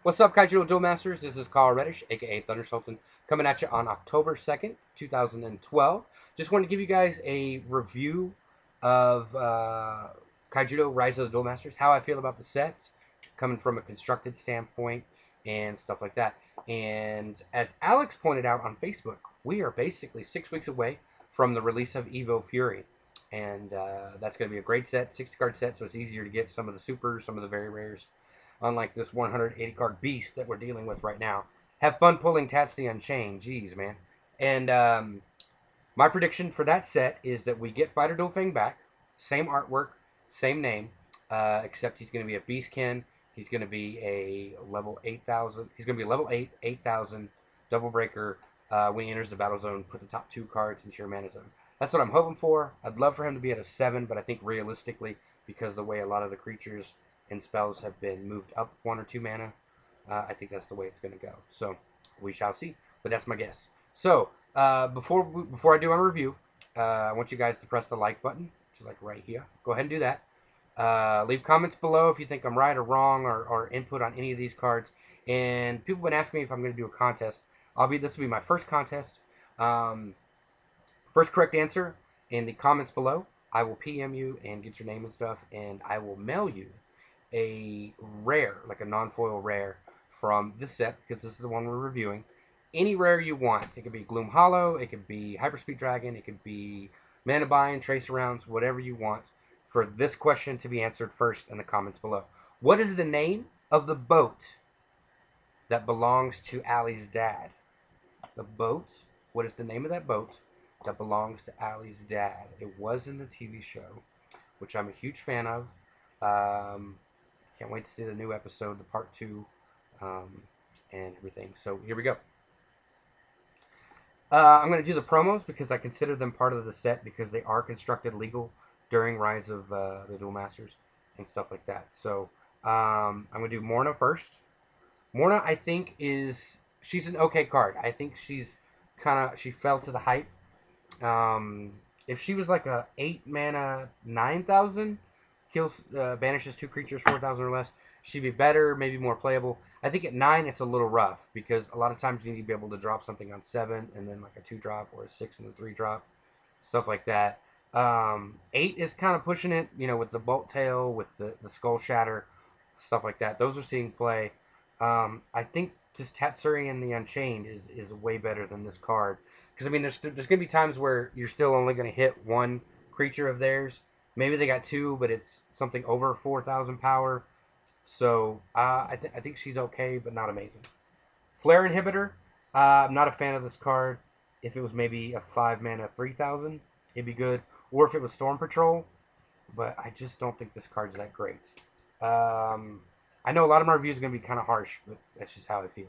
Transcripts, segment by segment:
What's up, Kaijudo Duel Masters? This is Carl Reddish, aka Thunder Sultan, coming at you on October 2nd, 2012. Just wanted to give you guys a review of Kaijudo Rise of the Duel Masters, how I feel about the set, coming from a constructed standpoint, and stuff like that. And as Alex pointed out on Facebook, we are basically 6 weeks away from the release of Evo Fury. And that's going to be a great set, 60-card set, so it's easier to get some of the supers, some of the very rares, unlike this 180-card beast that we're dealing with right now. Have fun pulling Tats the Unchained. Jeez, man. And my prediction for that set is that we get Fighter Dolphang back. Same artwork, same name, except he's going to be a Beastkin. He's going to be a level 8,000. He's going to be a level 8, 8,000 double breaker. When he enters the battle zone, put the top 2 cards into your mana zone. That's what I'm hoping for. I'd love for him to be at a 7, but I think realistically, because the way a lot of the creatures and spells have been moved up 1 or 2 mana, I think that's the way it's going to go. So we shall see, but that's my guess. So before I do my review, I want you guys to press the like button, which is like right here. Go ahead and do that. Leave comments below if you think I'm right or wrong, or input on any of these cards. And people have been asking me if I'm going to do a contest. This will be my first contest. First correct answer in the comments below, I will PM you and get your name and stuff, and I will mail you a rare, like a non-foil rare from this set, because this is the one we're reviewing. Any rare you want. It could be Gloom Hollow, it could be Hyperspeed Dragon, it could be Mana Bind, Tracer Rounds, whatever you want, for this question to be answered first in the comments below. What is the name of the boat that belongs to Allie's dad? The boat, what is the name of that boat that belongs to Allie's dad? It was in the TV show, which I'm a huge fan of. Can't wait to see the new episode, the part 2, and everything. So here we go. I'm going to do the promos because I consider them part of the set because they are constructed legal during Rise of the Duel Masters and stuff like that. So I'm going to do Morna first. Morna, I think, she's an okay card. I think she fell to the hype. If she was like a 8 mana 9,000, kills, banishes 2 creatures 4,000 or less, she'd be better, maybe more playable. I think at 9 it's a little rough because a lot of times you need to be able to drop something on 7 and then like a 2 drop or a 6 and a 3 drop, stuff like that. 8 is kind of pushing it, with the Bolt Tail, with the Skull Shatter, stuff like that. Those are seeing play. I think just Tatsuri and the Unchained is way better than this card. Because, I mean, there's going to be times where you're still only going to hit 1 creature of theirs. Maybe they got 2, but it's something over 4,000 power. So, I think she's okay, but not amazing. Flare Inhibitor, I'm not a fan of this card. If it was maybe a 5 mana 3,000, it'd be good. Or if it was Storm Patrol. But I just don't think this card's that great. I know a lot of my reviews are going to be kind of harsh, but that's just how I feel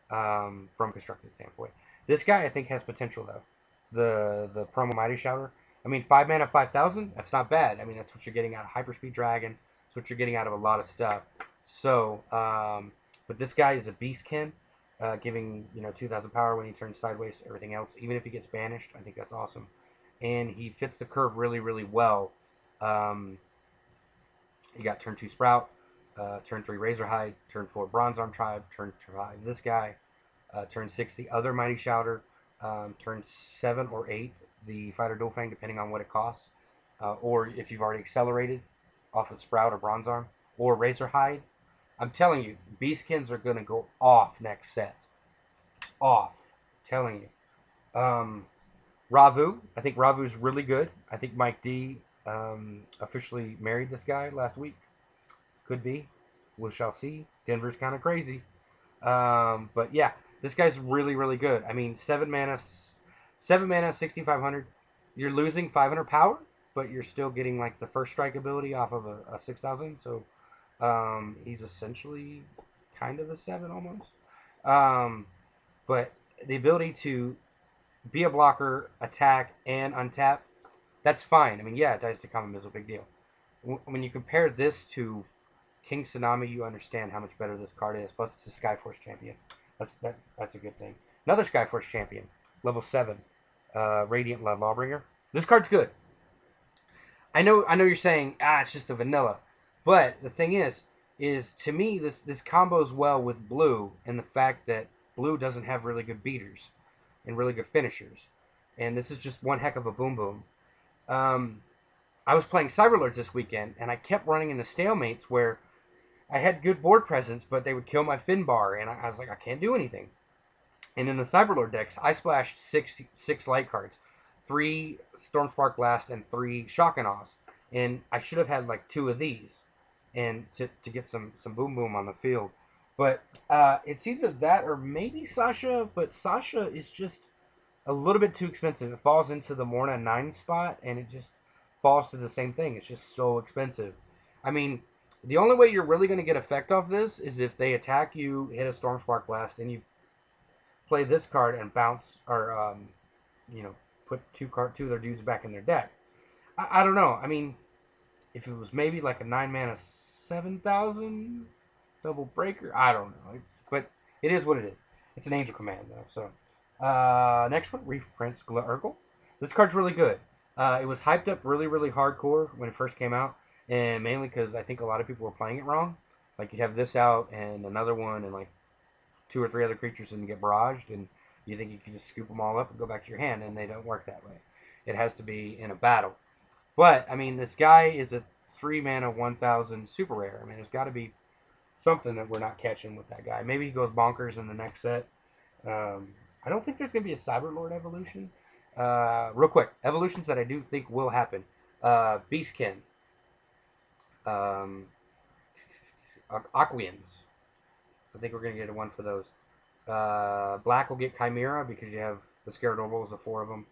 from a constructed standpoint. This guy, I think, has potential, though. The promo Mighty Shouter. I mean, 5 mana, 5,000, that's not bad. I mean, that's what you're getting out of Hyperspeed Dragon. That's what you're getting out of a lot of stuff. So, but this guy is a Beastkin, giving, 2,000 power when he turns sideways to everything else. Even if he gets banished, I think that's awesome. And he fits the curve really, really well. You got turn 2 Sprout. Turn 3 Razorhide, turn 4 Bronze Arm Tribe, turn 5 this guy, turn 6 the other Mighty Shouter, turn 7 or 8 the Fighter Dolphang, depending on what it costs, or if you've already accelerated off of Sprout or Bronze Arm, or Razorhide. I'm telling you, Beastkins are going to go off next set. Off. I'm telling you. Ravu, I think Ravu's really good. I think Mike D officially married this guy last week. Could be. We shall see. Denver's kind of crazy. But yeah, this guy's really, really good. I mean, 7 mana, 6,500. You're losing 500 power, but you're still getting like the first strike ability off of a 6,000. So he's essentially kind of a 7 almost. But the ability to be a blocker, attack, and untap, that's fine. I mean, yeah, Dice to Common is a big deal. When you compare this to King Tsunami, you understand how much better this card is. Plus, it's a Skyforce champion. That's a good thing. Another Skyforce champion, level 7, Radiant Lawbringer. This card's good. I know you're saying, it's just a vanilla. But the thing is, is, to me, this combos well with blue, and the fact that blue doesn't have really good beaters and really good finishers. And this is just one heck of a boom boom. I was playing Cyberlords this weekend, and I kept running into stalemates where I had good board presence, but they would kill my Finbar, and I was like, I can't do anything. And in the Cyberlord decks, I splashed six light cards, 3 Stormspark Blast, and 3 Shock and Awe. And I should have had like 2 of these, and to get some boom boom on the field. But it's either that or maybe Sasha, but Sasha is just a little bit too expensive. It falls into the Morna 9 spot, and it just falls to the same thing. It's just so expensive. I mean, the only way you're really going to get effect off this is if they attack you, hit a Stormspark Blast, and you play this card and bounce, or, put two of their dudes back in their deck. I don't know. I mean, if it was maybe like a 9-mana 7,000 double breaker, I don't know. But it is what it is. It's an angel command, though. So, next one, Reef Prince Glurgle. This card's really good. It was hyped up really, really hardcore when it first came out, and mainly because I think a lot of people were playing it wrong. Like, you'd have this out and another one and like 2 or 3 other creatures and get barraged, and you think you can just scoop them all up and go back to your hand, and they don't work that way. It has to be in a battle. But, I mean, this guy is a 3-mana 1,000 super rare. I mean, there's got to be something that we're not catching with that guy. Maybe he goes bonkers in the next set. I don't think there's going to be a Cyberlord evolution. Real quick, evolutions that I do think will happen. Beastkin. Aquians. I think we're going to get one for those. Black will get Chimera because you have the Scaradorbles of 4 of them.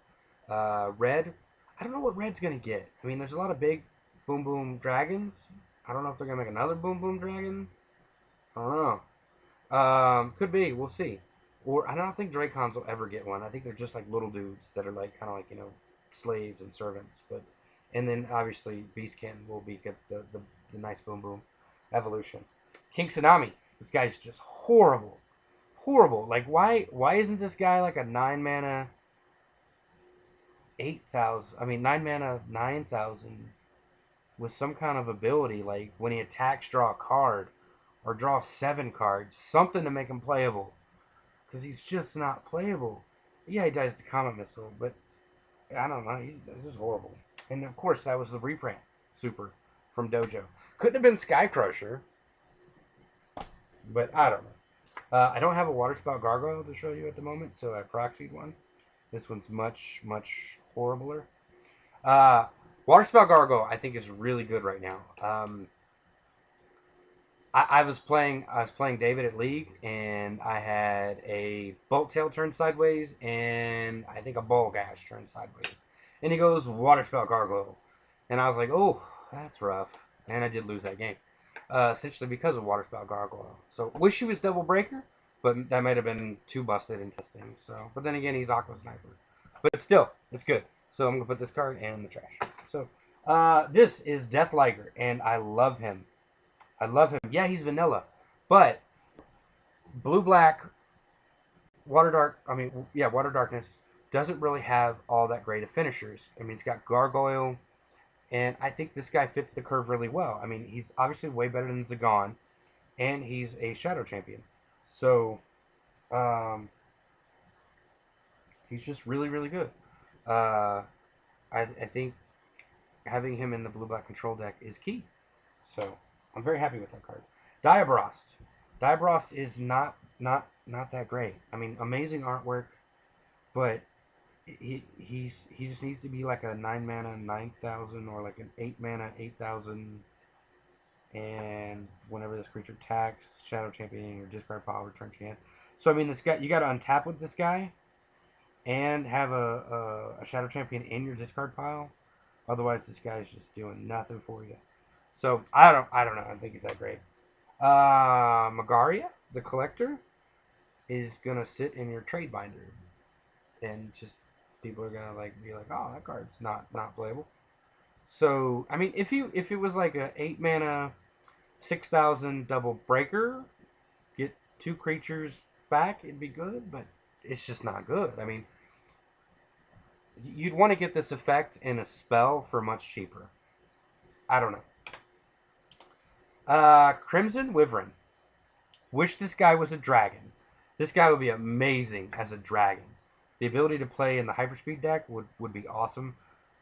Red, I don't know what Red's going to get. I mean, there's a lot of big Boom Boom Dragons. I don't know if they're going to make another Boom Boom Dragon. I don't know. Could be. We'll see. Or I don't think Dracons will ever get one. I think they're just like little dudes that are like kind of like, slaves and servants. And then obviously Beastkin will be the nice Boom Boom evolution. King Tsunami. This guy's just horrible. Horrible. Like, why isn't this guy like a 9-mana 8,000? I mean, 9-mana 9,000 with some kind of ability, like when he attacks, draw a card, or draw 7 cards, something to make him playable. Because he's just not playable. Yeah, he dies to Comet Missile, but I don't know. He's just horrible. And of course, that was the reprint super from Dojo. Couldn't have been Sky Crusher. But I don't know. I don't have a Waterspout Gargoyle to show you at the moment, so I proxied one. This one's much, much horribler. Waterspout Gargoyle, I think, is really good right now. I was playing David at League, and I had a Bolt Tail turn sideways, and I think a Bulgash turn sideways. And he goes, Waterspout Gargoyle. And I was like, oh, that's rough. And I did lose that game. Essentially because of Waterspout Gargoyle. So, wish he was Double Breaker, but that might have been too busted in testing. So, but then again, he's Aqua Sniper. But still, it's good. So, I'm going to put this card in the trash. So, this is Death Liger, and I love him. I love him. Yeah, he's vanilla. But, Blue-Black, Water Darkness doesn't really have all that great of finishers. I mean, it's got Gargoyle, and I think this guy fits the curve really well. I mean, he's obviously way better than Zagon, and he's a Shadow Champion. So, he's just really, really good. I think having him in the Blue-Black control deck is key. So, I'm very happy with that card. Diabrost. Diabrost is not that great. I mean, amazing artwork, but he just needs to be like a 9-mana 9,000 or like an 8-mana 8,000, and whenever this creature attacks, Shadow Championing or discard pile, return to your hand. So I mean, this guy, you got to untap with this guy and have a Shadow Champion in your discard pile. Otherwise, this guy's just doing nothing for you. So I don't know. I don't think he's that great. Magaria, the Collector, is gonna sit in your trade binder, and just people are gonna be like, oh, that card's not playable. So I mean, if it was like a 8-mana 6,000 double breaker, get 2 creatures back, it'd be good, but it's just not good. I mean, you'd want to get this effect in a spell for much cheaper. I don't know. Crimson Wyvern. Wish this guy was a dragon. This guy would be amazing as a dragon. The ability to play in the hyperspeed deck would be awesome.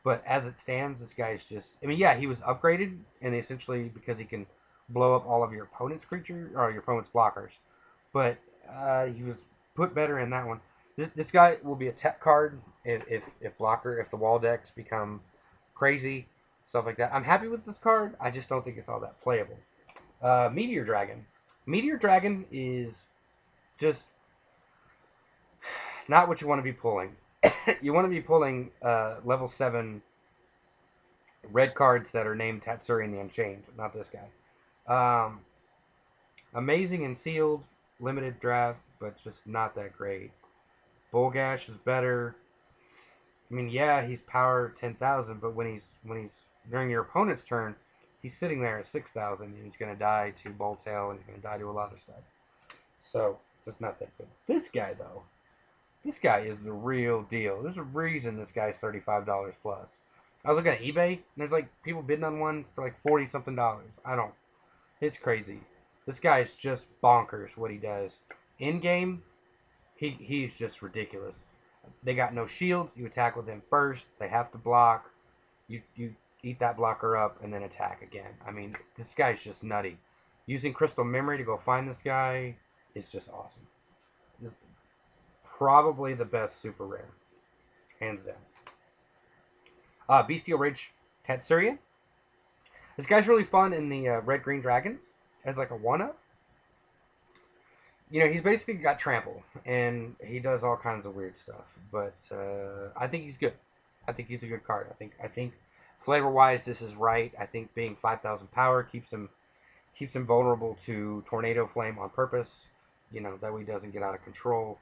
But as it stands, this guy is just... I mean, yeah, he was upgraded, and essentially because he can blow up all of your opponent's creatures, or your opponent's blockers. But he was put better in that one. This guy will be a tech card if the wall decks become crazy, stuff like that. I'm happy with this card. I just don't think it's all that playable. Meteor Dragon. Meteor Dragon is just not what you want to be pulling. You want to be pulling level 7 red cards that are named Tatsuri the Unchained, not this guy. Amazing and sealed, limited draft, but just not that great. Bulgash is better. I mean, yeah, he's power 10,000, but when he's during your opponent's turn, he's sitting there at 6,000, and he's going to die to Bolt Tail, and he's going to die to a lot of stuff. So, just not that good. This guy, though, this guy is the real deal. There's a reason this guy's $35 plus. I was looking at eBay, and there's like people bidding on one for like $40-something. It's crazy. This guy is just bonkers what he does. In game, he's just ridiculous. They got no shields. You attack with him first. They have to block. You eat that blocker up and then attack again. I mean, this guy's just nutty. Using Crystal Memory to go find this guy is just awesome. This is probably the best super rare, hands down. Bestial Rage Tatsurian. This guy's really fun in the Red-Green Dragons as like a one-of. You know, he's basically got trample, and he does all kinds of weird stuff. But I think he's good. I think he's a good card. I think flavor-wise, this is right. I think being 5,000 power keeps him vulnerable to Tornado Flame on purpose. You know, that way he doesn't get out of control.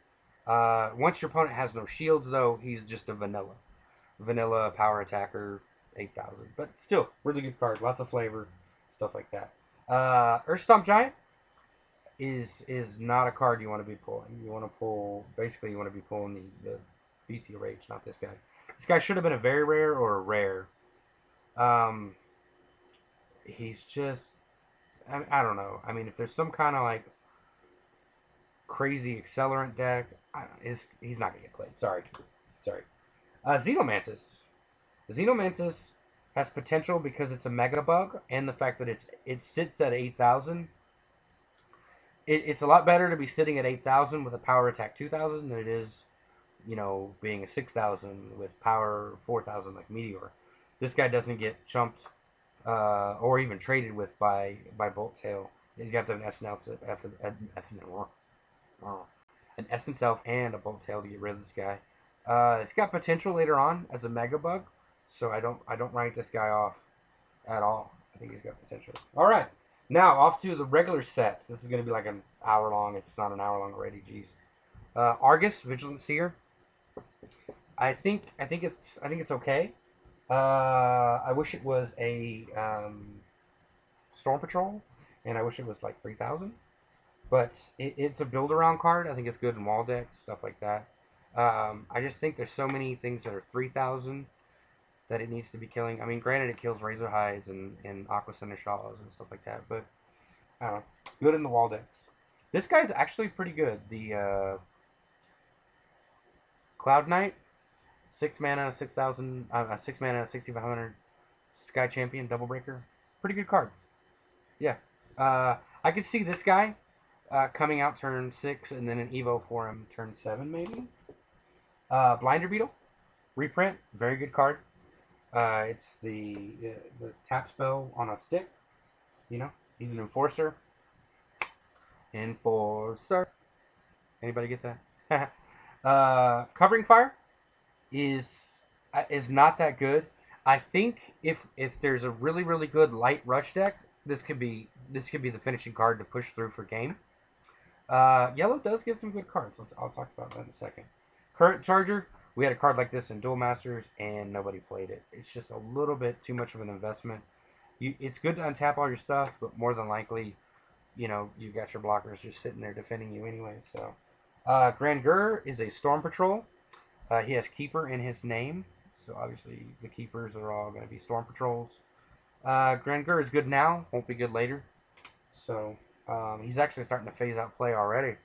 Once your opponent has no shields, though, he's just a vanilla power attacker, 8,000. But still, really good card. Lots of flavor, stuff like that. Earth Stomp Giant is not a card you want to be pulling. You want to pull, basically you want to be pulling the BC Rage, not this guy. This guy should have been a very rare or a rare. He's just, I don't know. I mean, if there's some kind of like crazy accelerant deck, he's not going to get played. Sorry. Xenomantis. Xenomantis has potential because it's a mega bug, and the fact that it sits at 8,000. It's a lot better to be sitting at 8,000 with a power attack 2,000 than it is, you know, being a 6,000 with power 4,000 like Meteor. This guy doesn't get chumped or even traded with by Bolt Tail. You have to have an Essence Elf and a Bolt Tail to get rid of this guy. It's got potential later on as a Mega Bug, so I don't write this guy off at all. I think he's got potential. All right. Now, off to the regular set. This is going to be like an hour long, if it's not an hour long already. Jeez. Argus, Vigilant Seer. I think it's okay. I wish it was a Storm Patrol, and I wish it was like 3,000. But it's a build-around card. I think it's good in wall decks, stuff like that. I just think there's so many things that are 3,000 that it needs to be killing. I mean, granted, it kills Razor Hides and Aqua Seneschals and stuff like that, but I don't know. Good in the wall decks. This guy's actually pretty good. The Cloud Knight, 6 mana, 6,000, 6 mana, 6,500 Sky Champion, Double Breaker. Pretty good card. Yeah. I could see this guy coming out turn 6 and then an Evo for him turn 7, maybe. Blinder Beetle, reprint, very good card. It's the tap spell on a stick. You know, he's an enforcer. Enforcer. Anybody get that? Covering Fire is not that good. I think if there's a really good light rush deck, this could be the finishing card to push through for game. Yellow does get some good cards. I'll talk about that in a second. Current Charger. We had a card like this in Duel Masters, and nobody played it. It's just a little bit too much of an investment. It's good to untap all your stuff, but more than likely, you know, you got your blockers just sitting there defending you anyway. So, Grangur is a Storm Patrol. He has Keeper in his name, so obviously the Keepers are all going to be Storm Patrols. Grangur is good now, won't be good later. So he's actually starting to phase out play already.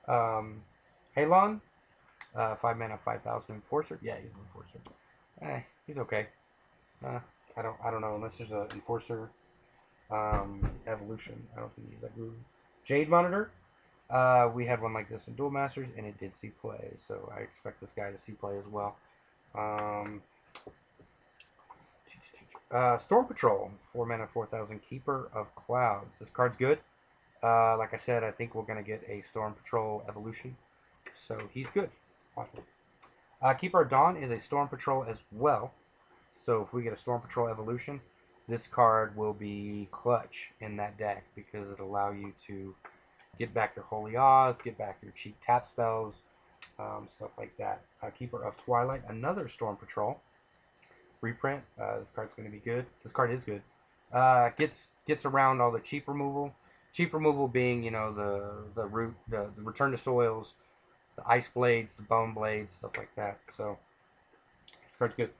Halon, 5 mana, 5,000 Enforcer. Yeah, he's an Enforcer. He's okay. I don't know unless there's an Enforcer evolution. I don't think he's that good. Jade Monitor. We had one like this in Duel Masters, and it did see play, so I expect this guy to see play as well. Storm Patrol, 4 mana, 4,000, Keeper of Clouds. This card's good. Like I said, I think we're going to get a Storm Patrol evolution, so he's good. Keeper of Dawn is a Storm Patrol as well, so if we get a Storm Patrol evolution, this card will be clutch in that deck because it'll allow you to get back your Holy Oz, get back your cheap tap spells, stuff like that. Keeper of Twilight, another Storm Patrol reprint. This card's going to be good. This card is good. Gets around all the cheap removal. Cheap removal being, you know, the root, the return to soils, the ice blades, the bone blades, stuff like that. So this card's good.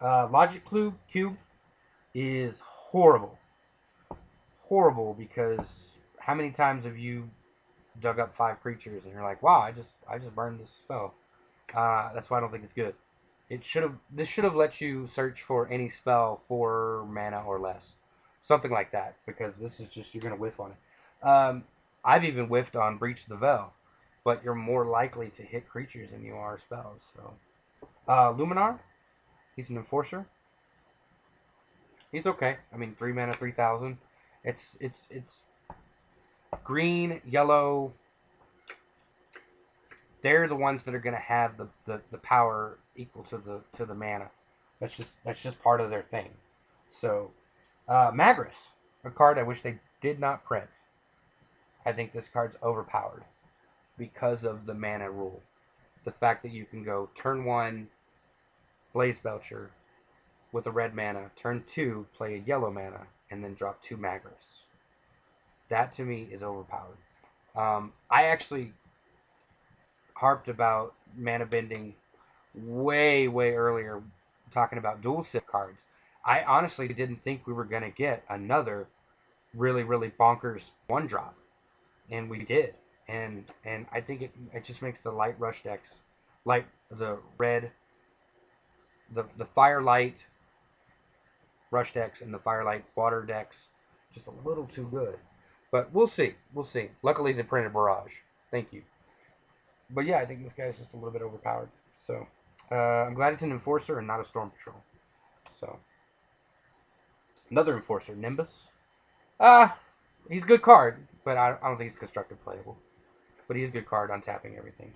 Logic Cube is horrible. Horrible because how many times have you dug up 5 creatures and you're like, wow, I just burned this spell. That's why I don't think it's good. This should have let you search for any spell 4 mana or less. Something like that, because this is just, you're going to whiff on it. I've even whiffed on Breach the Veil, but you're more likely to hit creatures than you are spells. So, Luminar, he's an Enforcer. He's okay. I mean, 3 mana, 3,000. It's green, yellow. They're the ones that are going to have the power equal to the mana. That's just part of their thing. So, Magris, a card I wish they did not print. I think this card's overpowered because of the mana rule. The fact that you can go turn 1, Blaze Belcher with a red mana, turn 2, play a yellow mana, and then drop 2 Magris. That to me is overpowered. I actually harped about mana bending way earlier, talking about dual sip cards. I honestly didn't think we were going to get another really bonkers 1-drop, and we did. And I think it just makes the light rush decks, like the red, the Firelight rush decks and the Firelight water decks, just a little too good. But we'll see. Luckily, they printed Barrage. Thank you. But yeah, I think this guy's just a little bit overpowered. So I'm glad it's an Enforcer and not a Storm Patrol. So another Enforcer, Nimbus. He's a good card, but I don't think he's constructed playable. But he is a good card on tapping everything.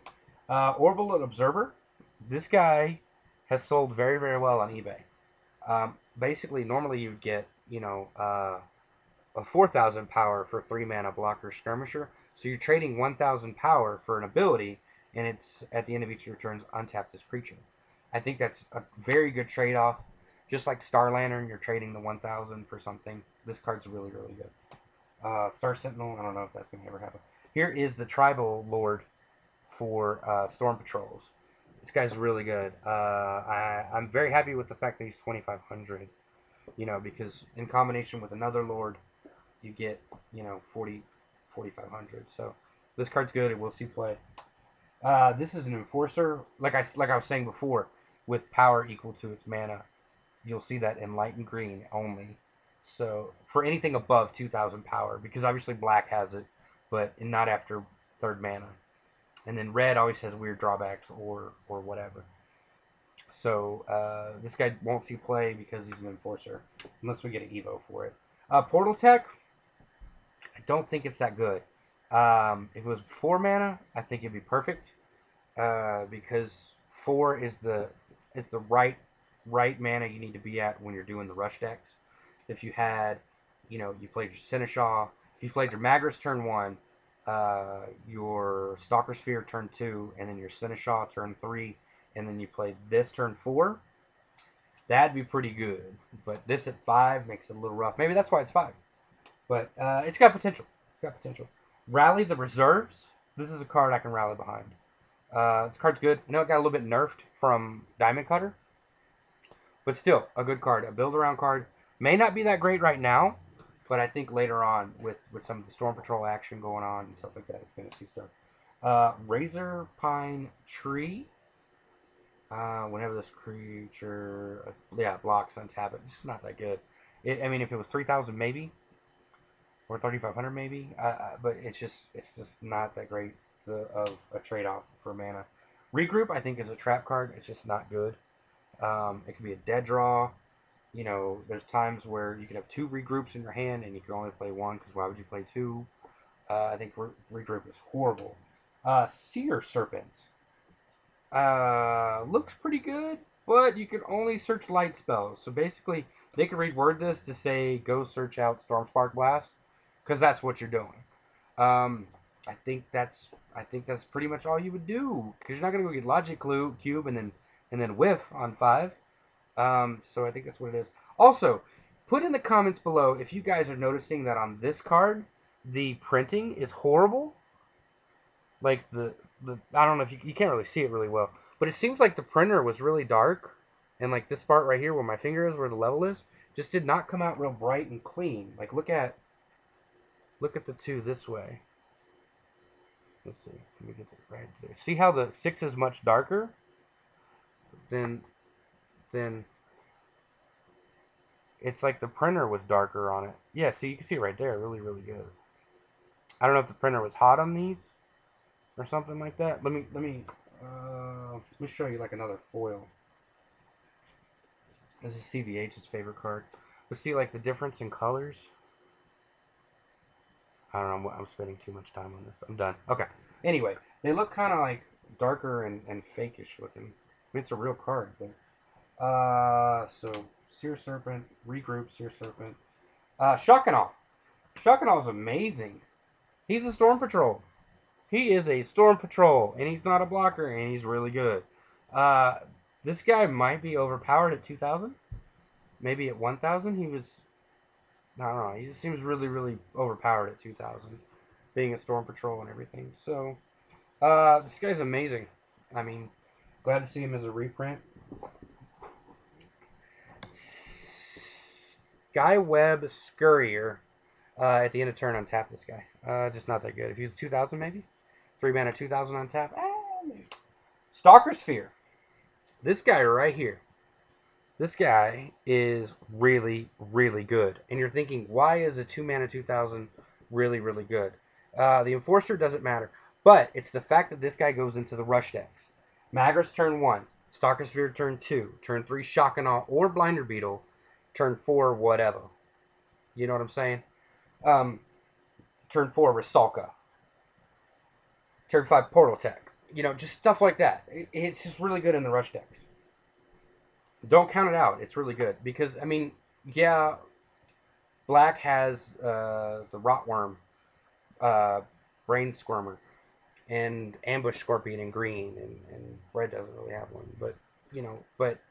Orbital Observer. This guy has sold very well on eBay. Basically, normally you'd get, you know, a 4,000 power for 3 mana blocker skirmisher. So you're trading 1,000 power for an ability, and it's at the end of each of your turns, untap this creature. I think that's a very good trade-off. Just like Star Lantern, you're trading the 1,000 for something. This card's really good. Star Sentinel, I don't know if that's going to ever happen. Here is the Tribal Lord for Storm Patrols. This guy's really good. I'm very happy with the fact that he's 2,500. You know, because in combination with another Lord, you get, you know, 4,500. So this card's good. It will see play. This is an Enforcer. Like I was saying before, with power equal to its mana. You'll see that in light and green only. So for anything above 2,000 power, because obviously black has it, but not after 3rd mana. And then red always has weird drawbacks or whatever. So this guy won't see play because he's an Enforcer, unless we get an Evo for it. Portal Tech, I don't think it's that good. If it was 4 mana, I think it'd be perfect, because 4 is the right mana you need to be at when you're doing the rush decks. If you had, you know, you played your Seneschal, if you played your Magris turn 1, your Stalker Sphere turn 2, and then your Seneschal turn 3, and then you played this turn 4, that'd be pretty good. But this at 5 makes it a little rough. Maybe that's why it's 5. But it's got potential. Rally the Reserves. This is a card I can rally behind. This card's good. I know it got a little bit nerfed from Diamond Cutter, but still a good card. A build-around card. May not be that great right now, But I think later on, with some of the Storm Patrol action going on and stuff like that, it's going to see stuff. Razor Pine Tree. Whenever this creature, blocks, untap it. It's not that good. I mean, if it was 3,000 maybe, or 3,500 maybe, but it's just not that great of a trade-off for mana. Regroup, I think, is a trap card. It's just not good. It can be a dead draw. You know, there's times where you can have 2 regroups in your hand and you can only play 1, because why would you play 2? I think regroup is horrible. Seer Serpent. Looks pretty good, but you can only search light spells. So basically, they could reword this to say, go search out Stormspark Blast, because that's what you're doing. I think that's pretty much all you would do, because you're not gonna go get Logic Cube and then whiff on 5. So I think that's what it is. Also, put in the comments below if you guys are noticing that on this card, the printing is horrible. Like I don't know if you can't really see it really well, but it seems like the printer was really dark, and like this part right here where my finger is, where the level is, just did not come out real bright and clean. Like look at the 2 this way. Let's see. Let me get it right there. See how the 6 is much darker than it's like the printer was darker on it. Yeah, see, you can see it right there. Really, really good. I don't know if the printer was hot on these or something like that. Let me show you like another foil. This is CVH's favorite card. Let's see like the difference in colors. I don't know. I'm spending too much time on this. I'm done. Okay. Anyway, they look kind of like darker and fakeish looking. I mean, it's a real card, but so Seer Serpent, regroup, Seer Serpent. Shockanol. Shockanol is amazing. He's a Storm Patrol. He is a Storm Patrol, and he's not a blocker, and he's really good. This guy might be overpowered at 2,000. Maybe at 1,000 he was... I don't know. He just seems really, really overpowered at 2,000, being a Storm Patrol and everything. So, this guy's amazing. I mean, glad to see him as a reprint. Skyweb Scurrier. At the end of turn, untap this guy. Just not that good. If he was 2,000 maybe? 3 mana, 2,000 untap. Maybe. Stalker Sphere. This guy right here. This guy is really, really good. And you're thinking, why is a 2 mana 2,000 really, really good? The Enforcer doesn't matter. But it's the fact that this guy goes into the rush decks. Magris turn 1. Stalker Sphere turn 2. Turn 3 Shockanol or Blinder Beetle. Turn 4 whatever. You know what I'm saying? Turn 4 Rusalka. Turn 5 Portal Tech. You know, just stuff like that. It's just really good in the rush decks. Don't count it out. It's really good. Because, I mean, yeah, black has the Rotworm, Brain Squirmer, and Ambush Scorpion in green, and red doesn't really have one. But, you know,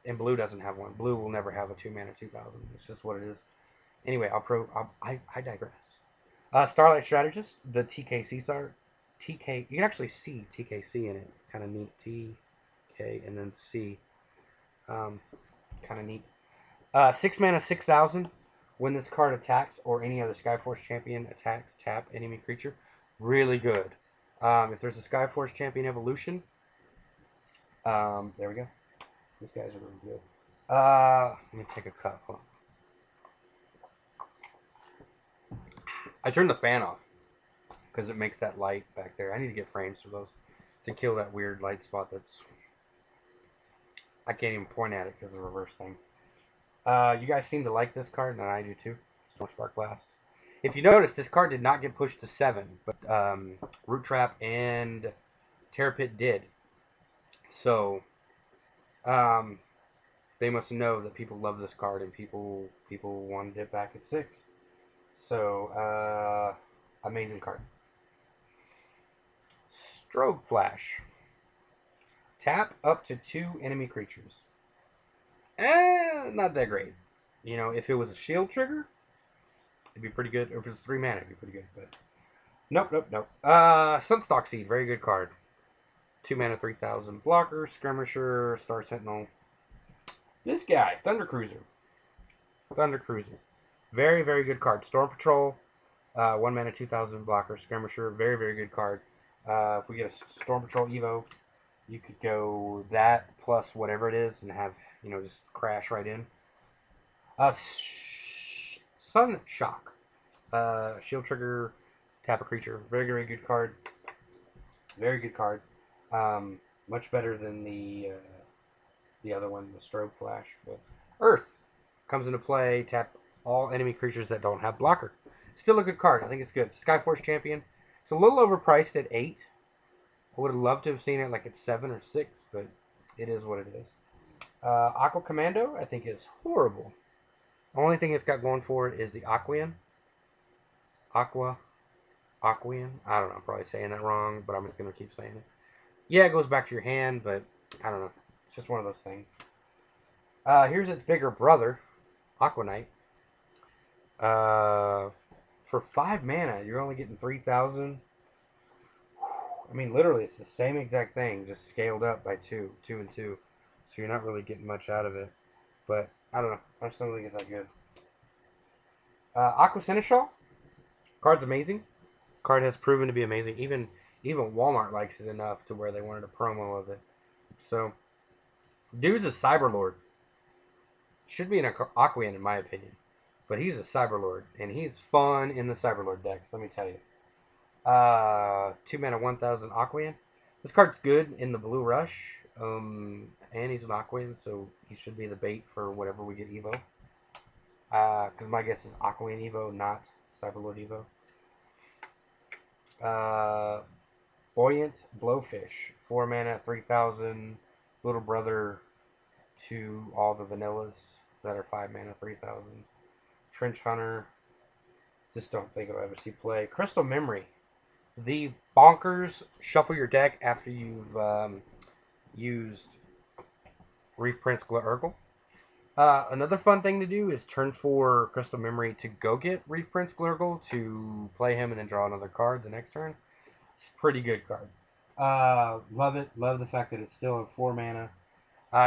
and blue doesn't have one. Blue will never have a 2 mana 2,000. It's just what it is. Anyway, I digress. Starlight Strategist, the TKC star. TK, you can actually see TKC in it. It's kind of neat. TK and then C. Kind of neat. 6 mana, 6,000. When this card attacks or any other Skyforce champion attacks, tap enemy creature. Really good. If there's a Skyforce champion evolution, there we go. These guys are really good. Let me take a cup. Hold on. I turned the fan off because it makes that light back there. I need to get frames for those to kill that weird light spot that's... I can't even point at it because of the reverse thing. You guys seem to like this card, and I do too. Stormspark Blast. If you notice, this card did not get pushed to 7, but Root Trap and Terror Pit did. So, they must know that people love this card, and people wanted it back at 6. So, amazing card. Strobe Flash. Tap up to 2 enemy creatures. Not that great. You know, if it was a shield trigger, it'd be pretty good. Or if it was 3 mana, it'd be pretty good. But nope. Sunstalk Seed, very good card. 2 mana, 3,000 blocker, skirmisher, Star Sentinel. This guy, Thunder Cruiser. Very, very good card. Storm Patrol, 1 mana, 2,000 blocker, Skirmisher. Very, very good card. If we get a Storm Patrol Evo, you could go that plus whatever it is and have, just crash right in. Sun Shock. Shield trigger, tap a creature. Very, very good card. Very good card. Much better than the other one, the Strobe Flash. But Earth comes into play. Tap all enemy creatures that don't have blocker. Still a good card. I think it's good. Skyforce Champion. It's a little overpriced at 8. I would have loved to have seen it like at 7 or 6, but it is what it is. Aqua Commando, I think, is horrible. The only thing it's got going for it is the Aquian. Aquian. I don't know. I'm probably saying that wrong, but I'm just going to keep saying it. Yeah, it goes back to your hand, but I don't know. It's just one of those things. Here's its bigger brother, Aqua Knight. For 5 mana, you're only getting 3,000. I mean, literally, it's the same exact thing, just scaled up by 2 and 2. So you're not really getting much out of it. But, I don't know. I just don't think it's that good. Aqua Seneschal. Card's amazing. Card has proven to be amazing. Even Walmart likes it enough to where they wanted a promo of it. So, dude's a Cyberlord. Should be an Aquian, in my opinion. But he's a Cyberlord. And he's fun in the Cyberlord decks, let me tell you. 2 mana, 1,000 Aquian. This card's good in the Blue Rush. And he's an Aquian, so he should be the bait for whatever we get Evo. Because my guess is Aquian Evo, not Cyberlord Evo. Buoyant Blowfish. 4 mana, 3,000. Little brother to all the vanillas that are 5 mana, 3,000. Trench Hunter. Just don't think I'll ever see play. Crystal Memory. The bonkers shuffle your deck after you've used Reef Prince Glurgle. Another fun thing to do is turn 4 Crystal Memory to go get Reef Prince Glurgle to play him and then draw another card the next turn. It's a pretty good card. Love it. Love the fact that it's still at 4 mana.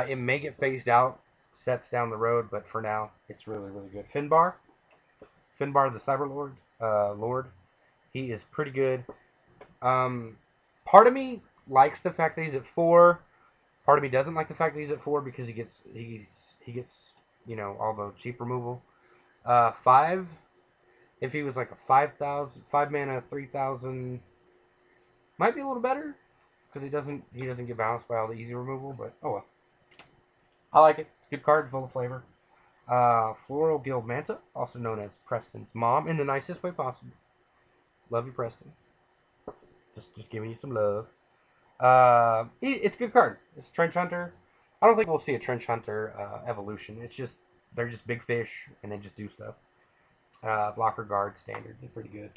It may get phased out sets down the road, but for now, it's really, really good. Finbar the Cyberlord, Lord. He is pretty good. Part of me likes the fact that he's at 4. Part of me doesn't like the fact that he's at 4 because he gets all the cheap removal. 5. If he was like a 5 mana, 3,000, might be a little better because he doesn't get bounced by all the easy removal. But oh well, I like it. It's a good card, full of flavor. Floral Guild Manta, also known as Preston's mom, in the nicest way possible. Love you, Preston. Just giving you some love. It's a good card. It's Trench Hunter. I don't think we'll see a Trench Hunter evolution. They're just big fish and they just do stuff. Blocker Guard standard. They're pretty good.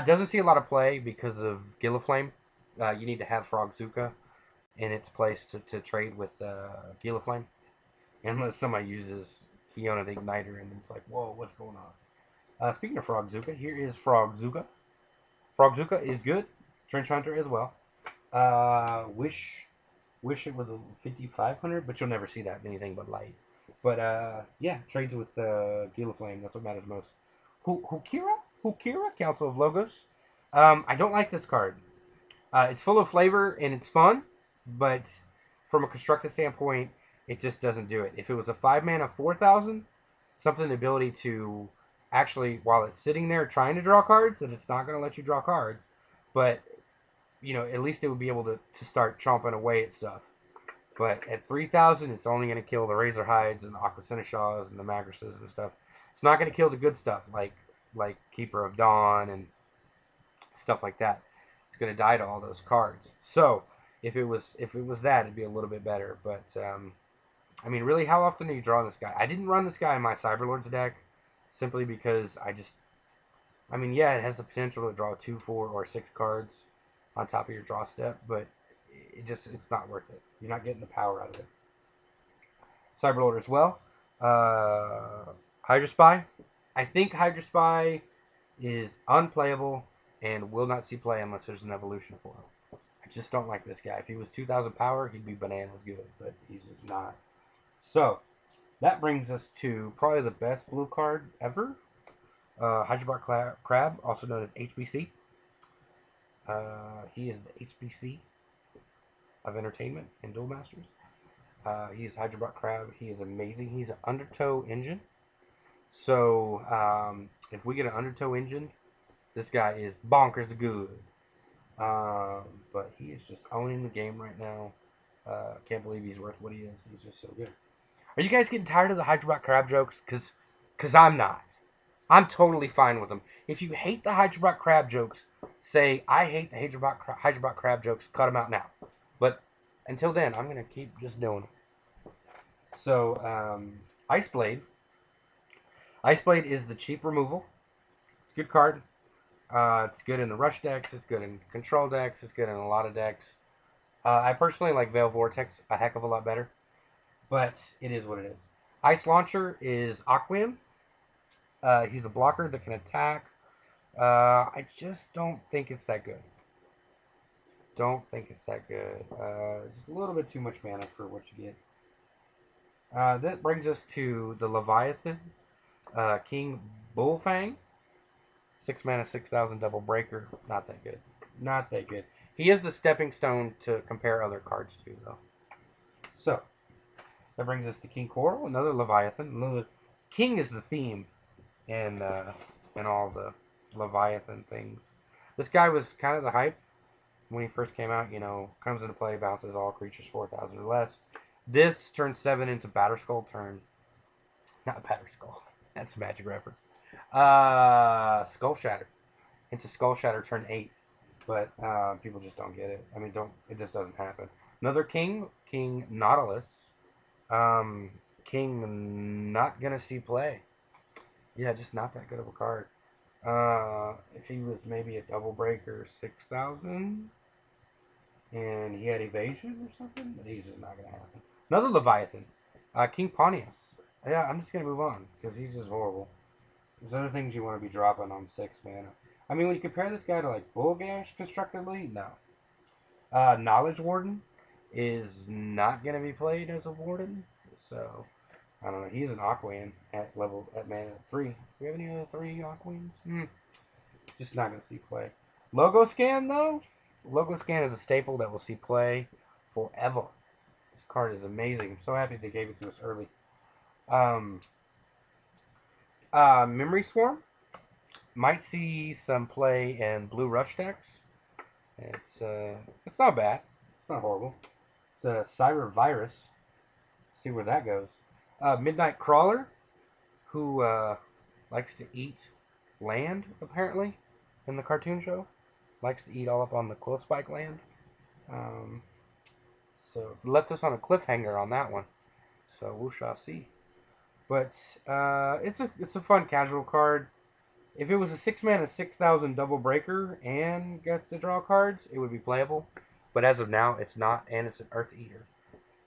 Doesn't see a lot of play because of Gilliflame. You need to have Frogzuka in its place to trade with Gilliflame. Unless somebody uses Fiona the Igniter and it's like, whoa, what's going on? Speaking of Frogzuka, here is Frogzuka. Frogzuka is good. Trench Hunter as well. Wish it was a 5,500, but you'll never see that in anything but light. But yeah, trades with Gilliflame. That's what matters most. Hukira, Council of Logos. I don't like this card. It's full of flavor and it's fun, but from a constructed standpoint, it just doesn't do it. If it was a 5 mana 4,000, something the ability to actually, while it's sitting there trying to draw cards, that it's not going to let you draw cards, but at least it would be able to start chomping away at stuff. But at 3,000, it's only going to kill the Razor Hides and the Aqua Seneschals and the Magresses and stuff. It's not going to kill the good stuff like Keeper of Dawn and stuff like that. It's going to die to all those cards. So if it was that, it'd be a little bit better. But I mean, really, how often do you draw this guy? I didn't run this guy in my Cyberlords deck simply because yeah, it has the potential to draw 2, 4, or 6 cards on top of your draw step, but it's not worth it. You're not getting the power out of it. Cyberlord as well. Hydra Spy. I think Hydra Spy is unplayable and will not see play unless there's an evolution for him. I just don't like this guy. If he was 2,000 power, he'd be bananas good, but he's just not. So, that brings us to probably the best blue card ever. Hydrabot Crab, also known as HBC. He is the HBC of entertainment in Duel Masters. He is Hydrabot Crab. He is amazing. He's an undertow engine. So if we get an undertow engine, this guy is bonkers good. But he is just owning the game right now. Can't believe he's worth what he is. He's just so good. Are you guys getting tired of the Hydrabot Crab jokes? Cause I'm not. I'm totally fine with them. If you hate the Hydrabot Crab jokes, say, I hate the Hydrabot Crab jokes, cut them out now. But until then, I'm going to keep just doing them. So, Ice Blade. Ice Blade is the cheap removal. It's a good card. It's good in the rush decks. It's good in control decks. It's good in a lot of decks. I personally like Veil Vortex a heck of a lot better. But it is what it is. Ice Launcher is Aquan. He's a blocker that can attack. I just don't think it's that good. Don't think it's that good. Just a little bit too much mana for what you get. That brings us to the Leviathan. King Bullfang. 6 mana, 6,000 double breaker. Not that good. Not that good. He is the stepping stone to compare other cards to, though. So, that brings us to King Coral, another Leviathan. King is the theme in all the Leviathan things. This guy was kind of the hype when he first came out. You know, comes into play, bounces all creatures 4,000 or less. This turns 7 into Batterskull turn. Not Batterskull. That's a Magic reference. Skull Shatter. Into Skull Shatter turn 8. But people just don't get it. I mean, it just doesn't happen. Another King. King Nautilus. King not going to see play. Yeah, just not that good of a card. If he was maybe a double breaker 6,000 and he had evasion or something, but he's just not going to happen. Another Leviathan. King Pontius. Yeah, I'm just going to move on because he's just horrible. There's other things you want to be dropping on 6 mana. I mean, when you compare this guy to like Bullgash constructively, no. Knowledge Warden is not going to be played as a Warden. So, I don't know. He's an Aquan at mana 3. Do we have any other 3 Aquans? Just not going to see play. Logo Scan, though? Logo Scan is a staple that will see play forever. This card is amazing. I'm so happy they gave it to us early. Memory Swarm might see some play in blue rush decks. It's not bad. It's not horrible. It's a Cyber Virus. See where that goes. Midnight Crawler, who likes to eat land, apparently, in the cartoon show. Likes to eat all up on the Quill Spike land. So left us on a cliffhanger on that one. So we shall see. But it's a fun casual card. If it was a 6 mana 6,000 double breaker and gets to draw cards, it would be playable. But as of now, it's not, and it's an Earth Eater.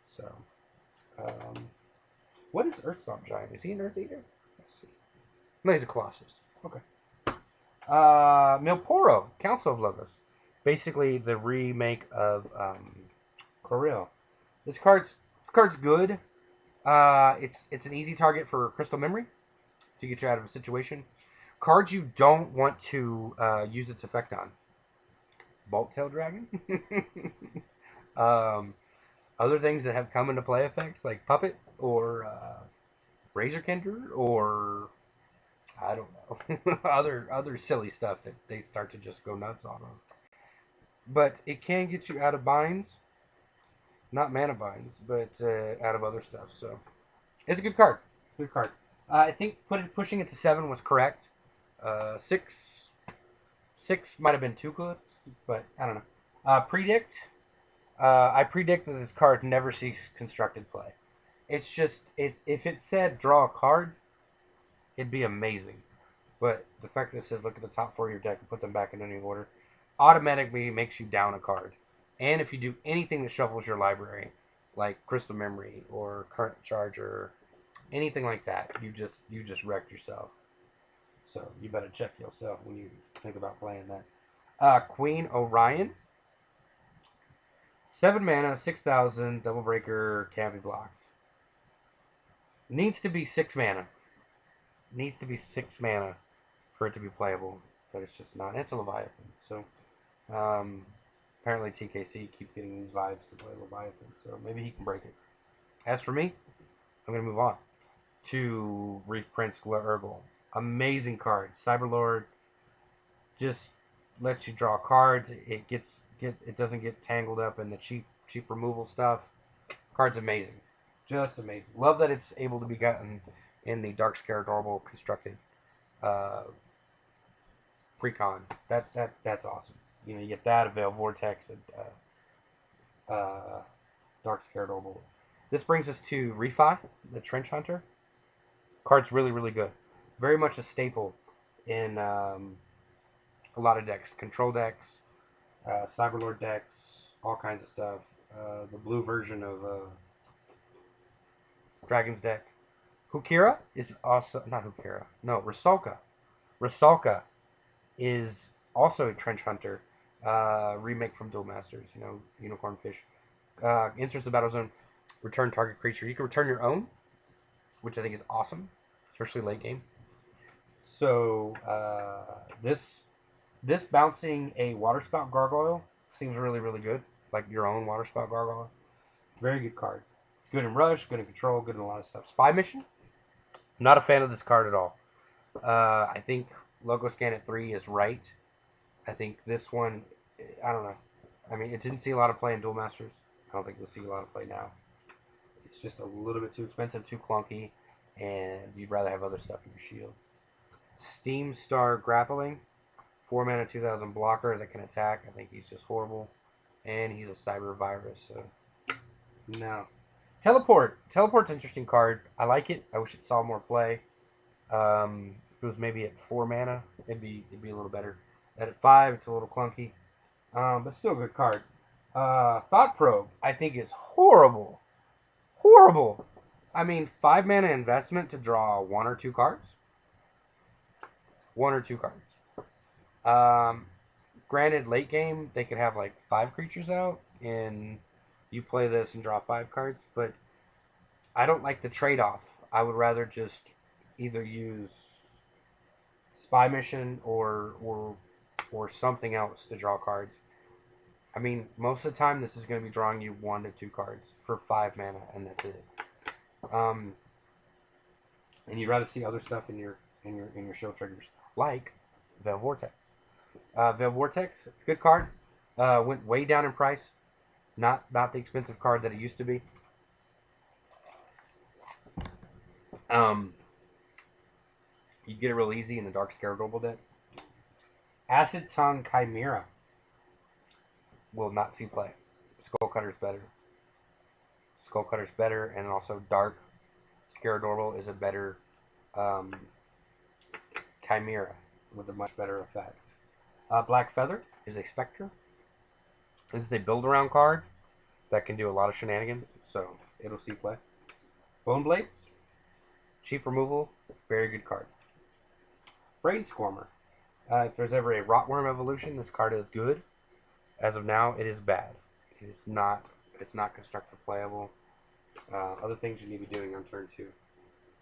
So, what is Earthstomp Giant? Is he an Earth Eater? Let's see. No, he's a Colossus. Okay. Milporo, Council of Logos. Basically, the remake of Corel. This card's good. It's an easy target for Crystal Memory to get you out of a situation. Cards you don't want to use its effect on. Bolt Tail Dragon. Other things that have come into play effects like Puppet or Razor Kender or I don't know other silly stuff that they start to just go nuts off of. But it can get you out of binds. Not mana binds, but out of other stuff. So it's a good card. It's a good card. I think pushing it to 7 was correct. 6 might have been too good, but I don't know. Predict. I predict that this card never sees constructed play. It's just if it said draw a card, it'd be amazing. But the fact that it says look at the top 4 of your deck and put them back in any order automatically makes you down a card. And if you do anything that shuffles your library, like Crystal Memory or Current Charger, anything like that, you just wrecked yourself. So you better check yourself when you think about playing that. Queen Orion. 7 mana, 6,000, double breaker, can't be blocked. Needs to be 6 mana. Needs to be 6 mana for it to be playable, but it's just not. It's a Leviathan, so apparently TKC keeps getting these vibes to play Leviathan, so maybe he can break it. As for me, I'm gonna move on to Reef Prince Glurgle. Amazing card, Cyberlord. Just lets you draw cards. It doesn't get tangled up in the cheap removal stuff. Card's amazing, just amazing. Love that it's able to be gotten in the Dark Scare Adorable constructed precon. That's awesome. You know, you get that, a Veil Vortex, and Dark Scare Adorable. This brings us to Refi, the Trench Hunter. Card's really good. Very much a staple in a lot of decks. Control decks, Cyberlord decks, all kinds of stuff. The blue version of Dragon's deck. Hukira is also... Not Hukira. No, Rusalka. Rusalka is also a Trench Hunter. Remake from Duel Masters. You know, Unicorn Fish. Enters the battle zone. Return target creature. You can return your own, which I think is awesome, especially late game. So this bouncing a Waterspout Gargoyle seems really good. Like your own Waterspout Gargoyle. Very good card. It's good in Rush, good in Control, good in a lot of stuff. Spy Mission. Not a fan of this card at all. I think Logo Scan at 3 is right. I think this one, I don't know. I mean, it didn't see a lot of play in Duel Masters. I don't think we'll see a lot of play now. It's just a little bit too expensive, too clunky, and you'd rather have other stuff in your shields. Steam Star Grappling, 4 mana, 2000 blocker that can attack. I think he's just horrible, and he's a cyber virus. So no. Teleport. Teleport's an interesting card. I like it. I wish it saw more play. If it was maybe at 4 mana, it'd be a little better. At 5, it's a little clunky, but still a good card. Thought Probe, I think, is horrible. Horrible. I mean, 5 mana investment to draw 1 or 2 cards. 1 or 2 cards. Granted, late game, they could have like 5 creatures out, and you play this and draw 5 cards, but I don't like the trade-off. I would rather just either use Spy Mission or something else to draw cards. I mean, most of the time, this is going to be drawing you 1 to 2 cards for 5 mana, and that's it. And you'd rather see other stuff in your shield triggers, like Veil Vortex. Veil Vortex, it's a good card. Went way down in price. Not the expensive card that it used to be. You get it real easy in the Dark Scare Global deck. Acid Tongue Chimera will not see play. Skullcutter's better. Skullcutter's better, and also Dark Scare Adorable is a better Chimera with a much better effect. Black Feather is a Spectre. This is a build-around card that can do a lot of shenanigans, so it'll see play. Bone Blades, cheap removal, very good card. Brainstormer. If there's ever a Rotworm evolution, this card is good. As of now, it is bad. It's not constructed playable. Other things you need to be doing on turn 2,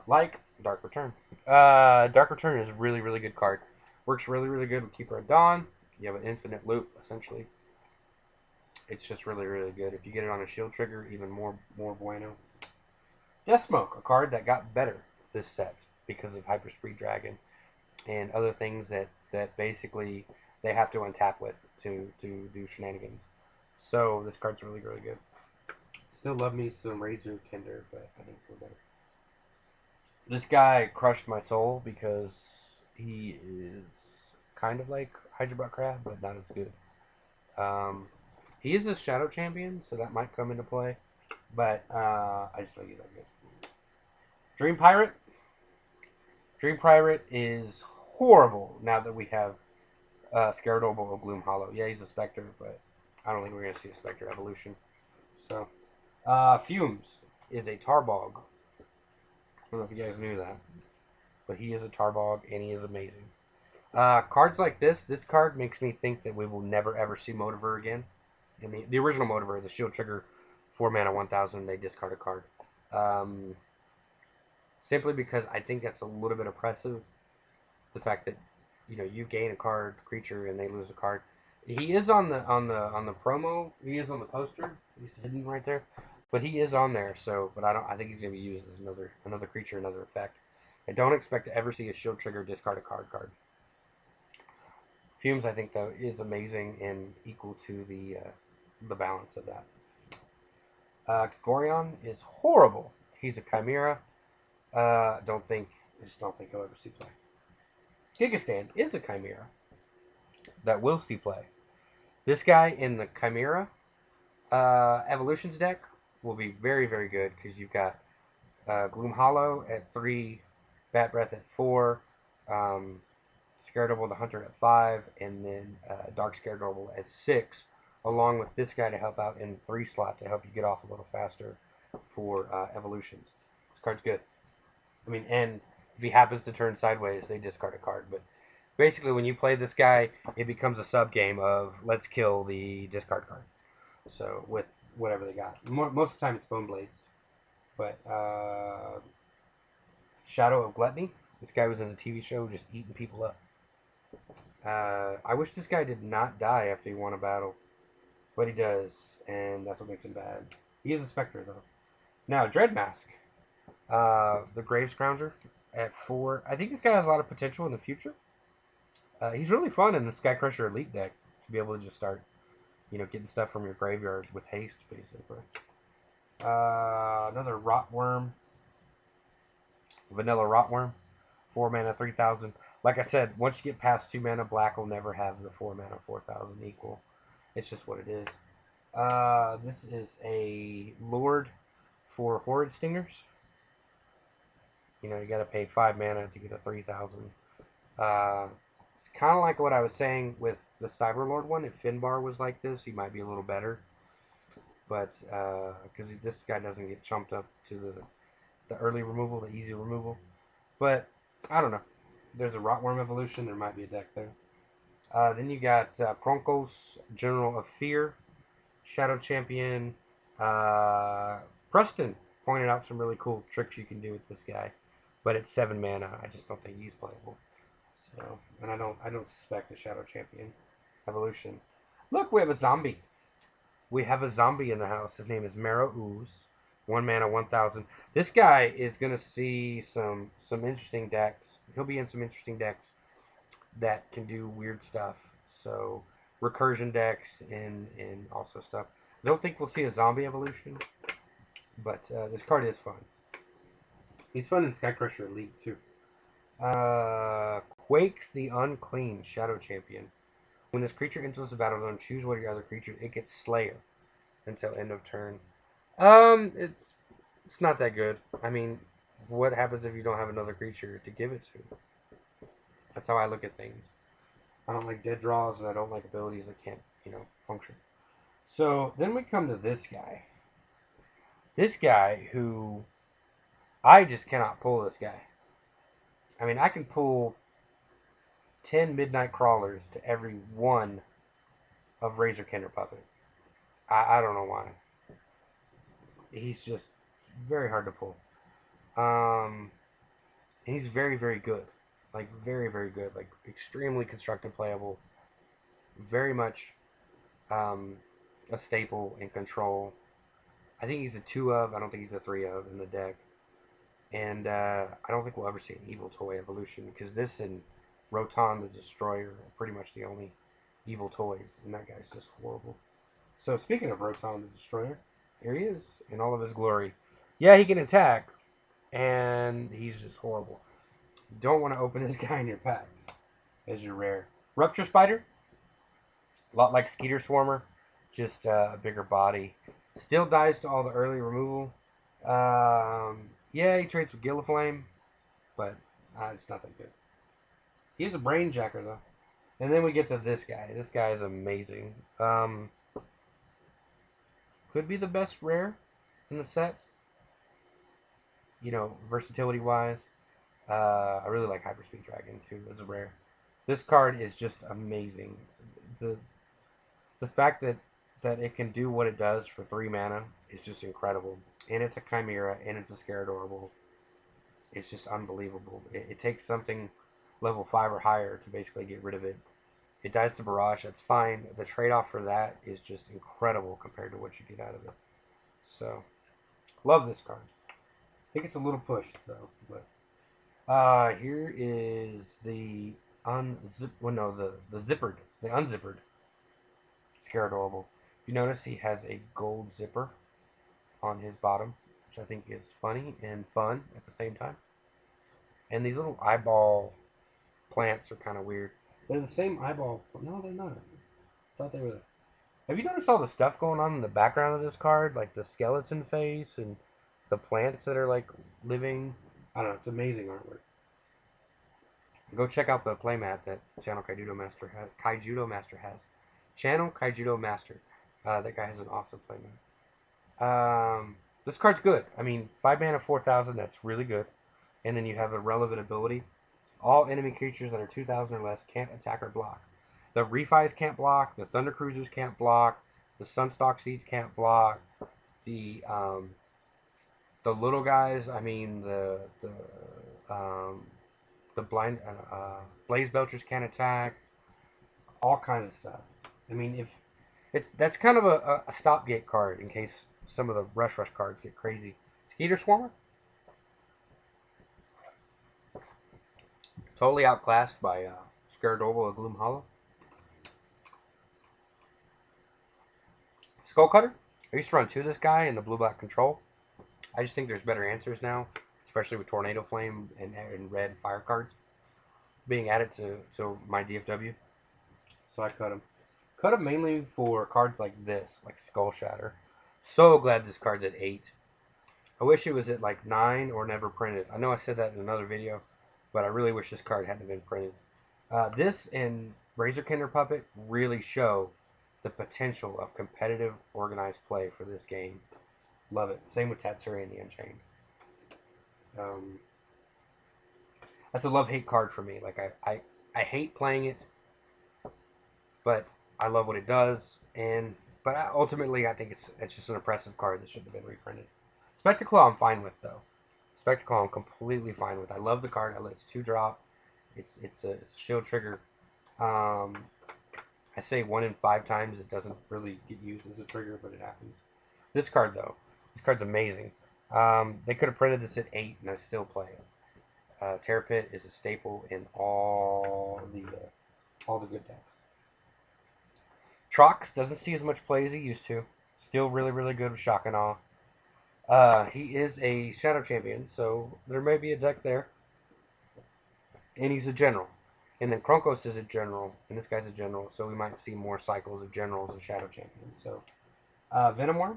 like Dark Return. Dark Return is a really good card. Works really good with Keeper of Dawn. You have an infinite loop essentially. It's just really good. If you get it on a shield trigger, even more bueno. Death Smoke, a card that got better this set because of Hyperspeed Dragon and other things that basically they have to untap with to do shenanigans. So this card's really good. Still love me some Razor Kender, but I think it's a little better. This guy crushed my soul because he is kind of like Hydra Crab, but not as good. He is a Shadow Champion, so that might come into play, but I just don't think he's that good. Dream Pirate. Dream Pirate is horrible now that we have Scaradorble or Gloom Hollow. Yeah, he's a Spectre, but I don't think we're going to see a Spectre evolution. So, Fumes is a Tarbog. I don't know if you guys knew that, but he is a Tarbog, and he is amazing. Cards like this card makes me think that we will never ever see Motiver again. In the original Motiver, the shield trigger, 4 mana, 1000, they discard a card. Simply because I think that's a little bit oppressive. The fact that you gain a card creature and they lose a card. He is on the promo. He is on the poster. He's hidden right there, but he is on there. So, but I don't. I think he's gonna be used as another creature, another effect. I don't expect to ever see a shield trigger discard a card. Fumes, I think, though, is amazing and equal to the balance of that. Gorion is horrible. He's a Chimera. I just don't think he'll ever see play. Gigastan is a Chimera that will see play. This guy in the Chimera Evolutions deck will be very, very good because you've got Gloom Hollow at 3, Bat Breath at 4, Scaredouble the Hunter at 5, and then Dark Scaredouble at 6, along with this guy to help out in the 3 slot to help you get off a little faster for Evolutions. This card's good. I mean, and if he happens to turn sideways, they discard a card. But basically, when you play this guy, it becomes a sub game of let's kill the discard card. So with whatever they got, most of the time it's Bone Blades. But Shadow of Gluttony. This guy was in the TV show just eating people up. I wish this guy did not die after he won a battle, but he does, and that's what makes him bad. He is a Spectre though. Now Dread Mask. The Grave Scrounger at 4. I think this guy has a lot of potential in the future. He's really fun in the Skycrusher Elite deck to be able to just start, getting stuff from your graveyard with haste, basically. Another Rotworm. Vanilla Rotworm. 4 mana, 3,000. Like I said, once you get past 2 mana, black will never have the 4 mana, 4,000 equal. It's just what it is. This is a Lord for Horrid Stingers. You got to pay 5 mana to get a 3,000. It's kind of like what I was saying with the Cyberlord one. If Finbar was like this, he might be a little better. But, because this guy doesn't get chumped up to the early removal, the easy removal. But, I don't know. There's a Rotworm evolution. There might be a deck there. Then you got Kronkos, General of Fear, Shadow Champion. Preston pointed out some really cool tricks you can do with this guy. But it's 7 mana. I just don't think he's playable. So, and I don't suspect a Shadow Champion evolution. Look, we have a zombie. We have a zombie in the house. His name is Marrow Ooze. 1 mana, 1,000. This guy is gonna see some interesting decks. He'll be in some interesting decks that can do weird stuff. So recursion decks and also stuff. I don't think we'll see a zombie evolution, but this card is fun. He's fun in Skycrusher Elite, too. Quakes the Unclean, Shadow Champion. When this creature enters the battlefield, choose one of your other creatures. It gets Slayer until end of turn. It's not that good. I mean, what happens if you don't have another creature to give it to? That's how I look at things. I don't like dead draws, and I don't like abilities that can't, function. So, then we come to this guy. This guy who... I just cannot pull this guy. I mean, I can pull 10 Midnight Crawlers to every one of Razor Kinder Puppet. I don't know why. He's just very hard to pull. He's very, very good. Like, very, very good. Like, extremely constructed playable. Very much a staple in Control. I think he's a 2 of. I don't think he's a 3 of in the deck. And I don't think we'll ever see an Evil Toy evolution, because this and Rotan the Destroyer are pretty much the only evil toys, and that guy's just horrible. So speaking of Rotan the Destroyer, here he is in all of his glory. Yeah, he can attack, and he's just horrible. Don't want to open this guy in your packs as your rare. Rupture Spider, a lot like Skeeter Swarmer, just a bigger body. Still dies to all the early removal. Yeah, he trades with Gilliflame, but it's not that good. He's a Brainjacker, though. And then we get to this guy. This guy is amazing. Could be the best rare in the set. Versatility-wise. I really like Hyperspeed Dragon, too, as a rare. This card is just amazing. The fact that it can do what it does for 3 mana is just incredible. And it's a Chimera, and it's a Scaradorable. It's just unbelievable. It takes something level 5 or higher to basically get rid of it. It dies to Barrage, that's fine. The trade-off for that is just incredible compared to what you get out of it. So, love this card. I think it's a little pushed, so, but here is the zippered, the unzippered Scaradorable. You notice he has a gold zipper on his bottom, which I think is funny and fun at the same time. And these little eyeball plants are kind of weird. They're the same eyeball. No, they're not. I thought they were. Have you noticed all the stuff going on in the background of this card? Like the skeleton face and the plants that are like living. I don't know. It's amazing artwork. Go check out the playmat that Channel Kaijudo Master has. Channel Kaijudo Master. That guy has an awesome playmat. This card's good. I mean, 5 mana, 4,000. That's really good. And then you have a relevant ability. All enemy creatures that are 2,000 or less can't attack or block. The Refis can't block. The Thunder Cruisers can't block. The Sunstalk Seeds can't block. The little guys. I mean the blind Blaze Belchers can't attack. All kinds of stuff. I mean, that's kind of a stopgate card in case some of the Rush cards get crazy. Skeeter Swarmer. Totally outclassed by Scaradorable of Gloom Hollow. Skull Cutter. I used to run 2 of this guy in the blue-black control. I just think there's better answers now, especially with Tornado Flame and red fire cards being added to my DFW. So I cut him. Cut him mainly for cards like this, like Skull Shatter. So glad this card's at 8. I wish it was at like 9 or never printed. I know I said that in another video, but I really wish this card hadn't been printed. This and Razorkinder Puppet really show the potential of competitive organized play for this game. Love it. Same with Tatsuri and the Unchained. That's a love-hate card for me. Like I hate playing it, but I love what it does. But ultimately, I think it's just an impressive card that should have been reprinted. Spectacle I'm fine with though. Spectacle I'm completely fine with. I love the card. It's 2-drop. It's a shield trigger. I say 1 in 5 times it doesn't really get used as a trigger, but it happens. This card though, this card's amazing. They could have printed this at 8 and I still play it. Terror Pit is a staple in all the good decks. Trox doesn't see as much play as he used to. Still really, really good with Shock and Awe. He is a Shadow Champion, so there may be a deck there. And he's a general. And then Kronkos is a general, and this guy's a general, so we might see more cycles of generals and Shadow Champions. So, Venomourne,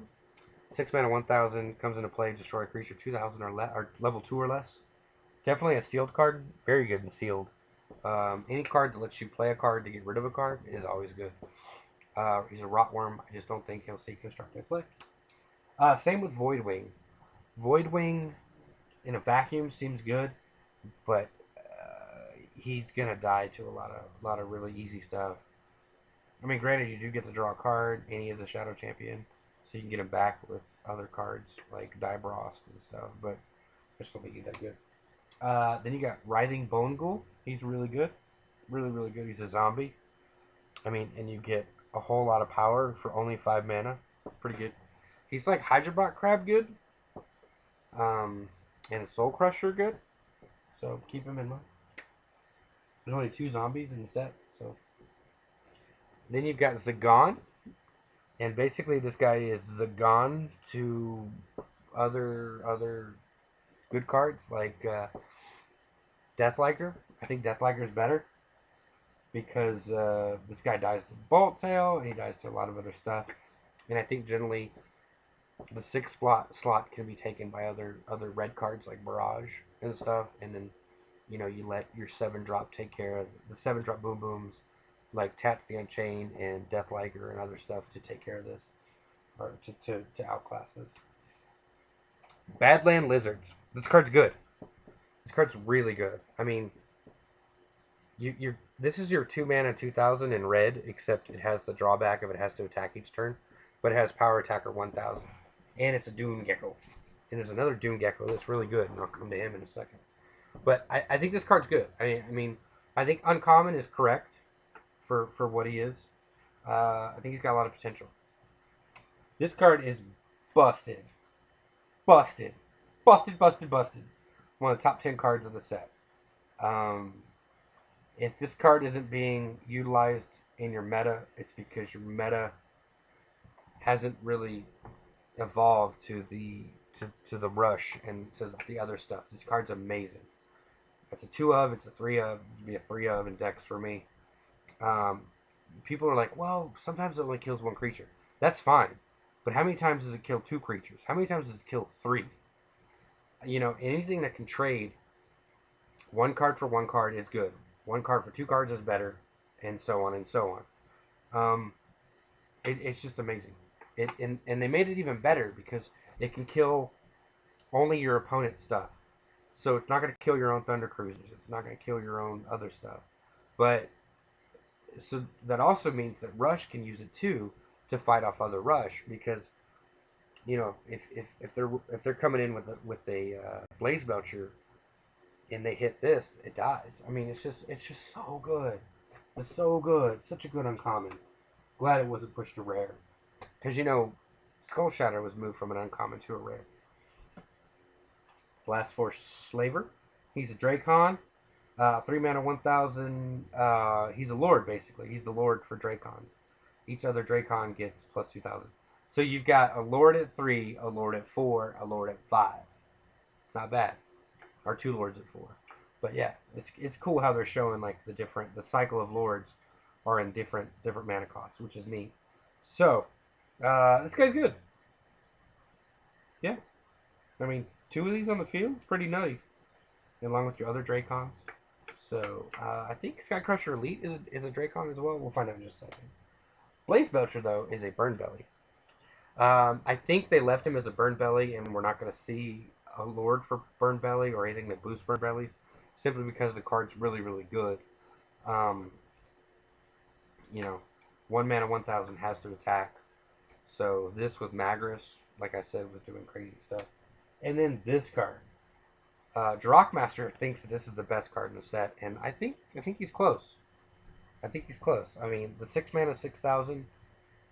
6 mana, 1,000, comes into play, destroy a creature 2,000 or level 2 or less. Definitely a sealed card, very good and sealed. Any card that lets you play a card to get rid of a card is always good. He's a Rotworm. I just don't think he'll see constructive play. Same with Voidwing. Voidwing in a vacuum seems good, but he's gonna die to a lot of really easy stuff. I mean, granted, you do get to draw a card, and he is a Shadow Champion, so you can get him back with other cards like Dybrost and stuff. But I just don't think he's that good. Then you got Writhing Bone Ghoul. He's really good, really, really good. He's a zombie. I mean, and you get a whole lot of power for only 5 mana. It's pretty good. He's like Hydrobot Crab good, and Soul Crusher good. So keep him in mind. There's only 2 zombies in the set, so. Then you've got Zagon, and basically this guy is Zagon to other good cards like Deathliker. I think Deathliker is better because this guy dies to Bolt Tail and he dies to a lot of other stuff, and I think generally the 6 slot can be taken by other red cards like Barrage and stuff, and then you know you let your 7-drop take care of the 7-drop boom booms like Tats the Unchained and Deathliker and other stuff to take care of this or to outclass this. Badland Lizards. This card's good. This card's really good. I mean, this is your 2 mana 2,000 in red, except it has the drawback of it has to attack each turn, but it has power attacker 1,000, and it's a Doom Gecko. And there's another Doom Gecko that's really good, and I'll come to him in a second. But I think this card's good. I mean, I think uncommon is correct for what he is. I think he's got a lot of potential. This card is busted. Busted. Busted, busted, busted. One of the top 10 cards of the set. If this card isn't being utilized in your meta, it's because your meta hasn't really evolved to the rush and to the other stuff. This card's amazing. It's a 2 of, it's a 3 of, it'd be a 3 of in decks for me. People are like, well, sometimes it only kills one creature. That's fine. But how many times does it kill 2 creatures? How many times does it kill 3? You know, anything that can trade 1 card for 1 card is good. 1 card for 2 cards is better, and so on and so on. It's just amazing. And they made it even better because it can kill only your opponent's stuff. So it's not going to kill your own Thunder Cruisers. It's not going to kill your own other stuff. But so that also means that Rush can use it too to fight off other Rush, because you know if they're coming in with a Blaze Belcher and they hit this, it dies. I mean, it's just so good. It's so good. Such a good uncommon. Glad it wasn't pushed to rare, because you know Skull Shatter was moved from an uncommon to a rare. Blast Force Slaver. He's a Dracon. 3 mana, 1,000. He's a Lord, basically. He's the Lord for Dracons. Each other Dracon gets plus 2,000. So you've got a Lord at 3, a Lord at 4, a Lord at 5. Not bad. Or 2 Lords at 4. But yeah, it's cool how they're showing like the cycle of Lords are in different mana costs, which is neat. So, this guy's good. Yeah. I mean, 2 of these on the field is pretty nutty, along with your other Dracons. So, I think Skycrusher Elite is a Dracon as well. We'll find out in just a second. Blaze Belcher, though, is a Burn Belly. I think they left him as a Burn Belly, and we're not going to see a Lord for Burn Belly or anything that boosts Burn Bellies, simply because the card's really, really good. You know, 1 mana, 1,000 has to attack. So this with Magris, like I said, was doing crazy stuff. And then this card. Duel Masters thinks that this is the best card in the set, and I think he's close. I think he's close. I mean, the 6 mana, 6,000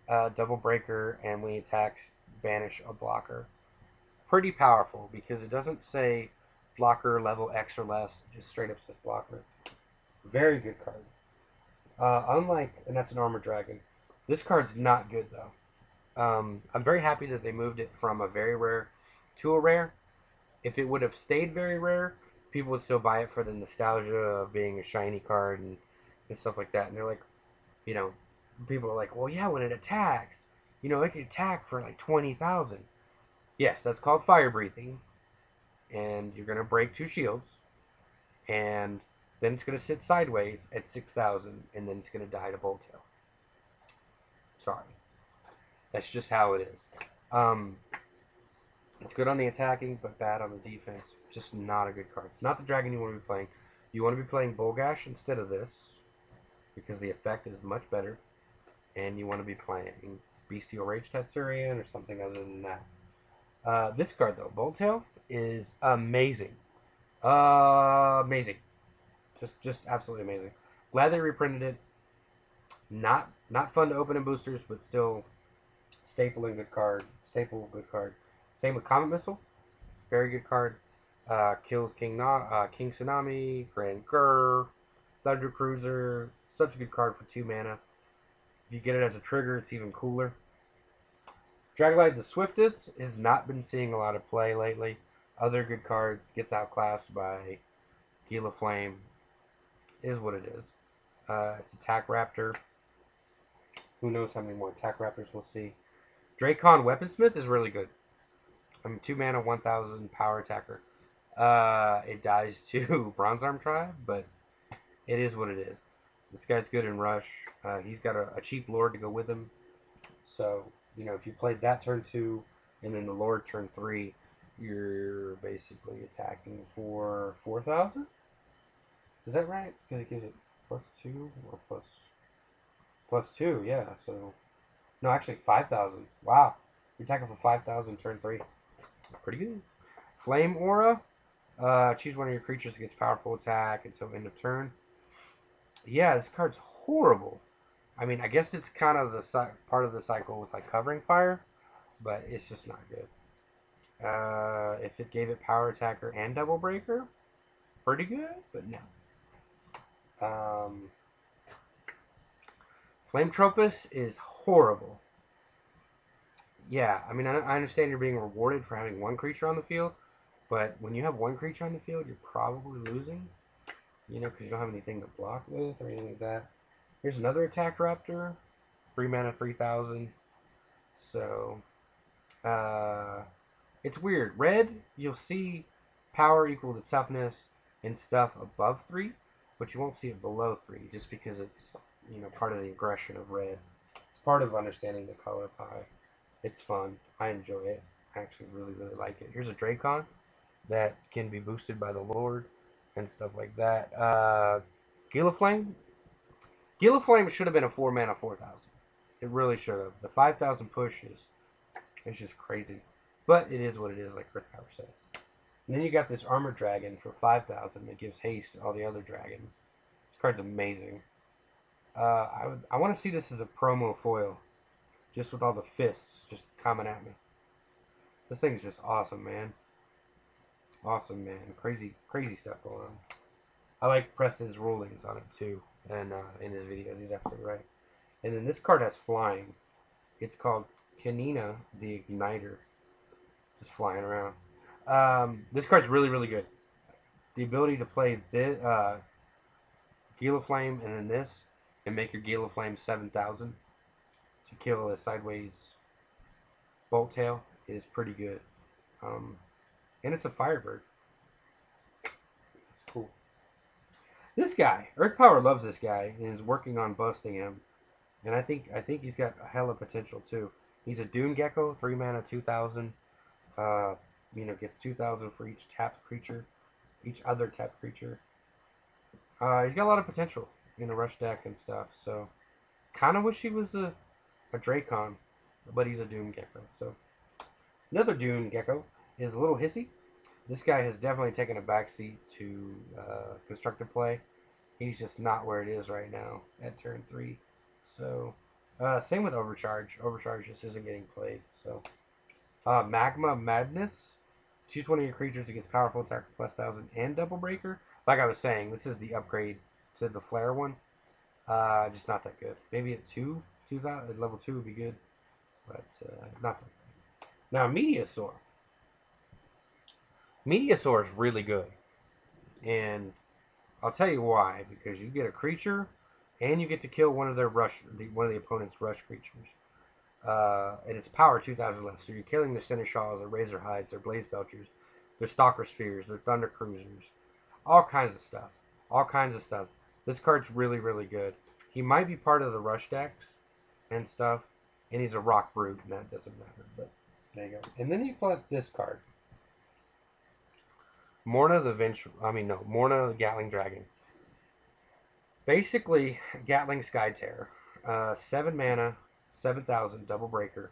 double breaker, and when he attacks, banish a blocker. Pretty powerful, because it doesn't say blocker level X or less, it just straight up says blocker. Very good card. And that's an Armor Dragon. This card's not good, though. I'm very happy that they moved it from a very rare to a rare. If it would have stayed very rare, people would still buy it for the nostalgia of being a shiny card and stuff like that. And they're like, you know, people are like, well, yeah, when it attacks, you know, it can attack for like 20,000. Yes, that's called Fire Breathing. And you're going to break 2 shields. And then it's going to sit sideways at 6,000. And then it's going to die to Bolt Tail. Sorry. That's just how it is. It's good on the attacking, but bad on the defense. Just not a good card. It's not the dragon you want to be playing. You want to be playing Bolgash instead of this, because the effect is much better. And you want to be playing Bestial Rage Tatsurian or something other than that. This card, though, Bolt Tail, is amazing. Amazing. Just absolutely amazing. Glad they reprinted it. Not fun to open in boosters, but still staple good card. Same with Comet Missile. Very good card. Kills King Tsunami, Grand Gur, Thunder Cruiser. Such a good card for 2 mana. If you get it as a trigger, it's even cooler. Dragonite the Swiftest has not been seeing a lot of play lately. Other good cards. Gets outclassed by Gila Flame. Is what it is. It's Attack Raptor. Who knows how many more Attack Raptors we'll see. Dracon Weaponsmith is really good. I mean, 2 mana, 1,000 power attacker. It dies to Bronze Arm Tribe, but it is what it is. This guy's good in Rush. He's got a cheap Lord to go with him. So, you know, if you played that turn 2 and then the Lord turn 3, you're basically attacking for 4,000? Is that right? Because it gives it +2 or +2, yeah. So, no, actually 5,000. Wow. You're attacking for 5,000 turn 3. Pretty good. Flame Aura. Choose one of your creatures that gets powerful attack until end of turn. Yeah, this card's horrible. I mean, I guess it's kind of the part of the cycle with like covering fire, but it's just not good. If it gave it power attacker and double breaker, pretty good, but no. Flame Tropus is horrible. Yeah, I mean, I understand you're being rewarded for having one creature on the field, but when you have one creature on the field, you're probably losing, you know, because you don't have anything to block with or anything like that. Here's another Attack Raptor, 3 mana, 3,000. So, it's weird. Red, you'll see power equal to toughness and stuff above 3, but you won't see it below 3 just because it's, you know, part of the aggression of red. It's part of understanding the color pie. It's fun. I enjoy it. I actually really, really like it. Here's a Dracon that can be boosted by the Lord and stuff like that. Gilaflame. Gilaflame should have been a 4 mana 4,000. It really should have. The 5,000 push is it's just crazy. But it is what it is, like Earth Power says. And then you got this Armored Dragon for 5,000 that gives haste to all the other dragons. This card's amazing. I want to see this as a promo foil. Just with all the fists just coming at me. This thing's just awesome, man. Awesome, man. Crazy, crazy stuff going on. I like Preston's rulings on it, too. And in his videos, he's absolutely right. And then this card has flying. It's called Kanina the Igniter. Just flying around. This card's really, really good. The ability to play this, Gilaflame and then this, and make your Gilaflame 7,000 to kill a sideways Bolt Tail is pretty good. And it's a Firebird. It's cool. This guy, Earth Power loves this guy and is working on busting him. And I think he's got a hell of potential too. He's a Dune Gecko, 3 mana, 2,000. You know, gets 2,000 for each tapped creature, each other tapped creature. He's got a lot of potential in a rush deck and stuff. So, kind of wish he was a Dracon, but he's a Dune Gecko. So, another Dune Gecko is a little hissy. This guy has definitely taken a backseat to constructed play. He's just not where it is right now at turn 3. So, same with Overcharge. Overcharge just isn't getting played. So, Magma Madness. Choose one of your creatures against powerful attacker plus 1,000 and double breaker. Like I was saying, this is the upgrade to the flare one. Just not that good. Maybe at 2,000, at level 2 would be good, but not that good. Now Meteosaur. Meteosaur is really good, and I'll tell you why. Because you get a creature, and you get to kill one of their one of the opponent's rush creatures. And it's power 2,000 less. So you're killing their Senescals, their Razor Hides, their Blaze Belchers, their Stalker Spheres, their Thunder Cruisers. All kinds of stuff. All kinds of stuff. This card's really, really good. He might be part of the rush decks and stuff. And he's a Rock Brute, and that doesn't matter. But there you go. And then you play this card. Morna the Gatling Dragon. Basically, Gatling Sky Terror. 7 mana, 7,000, double breaker.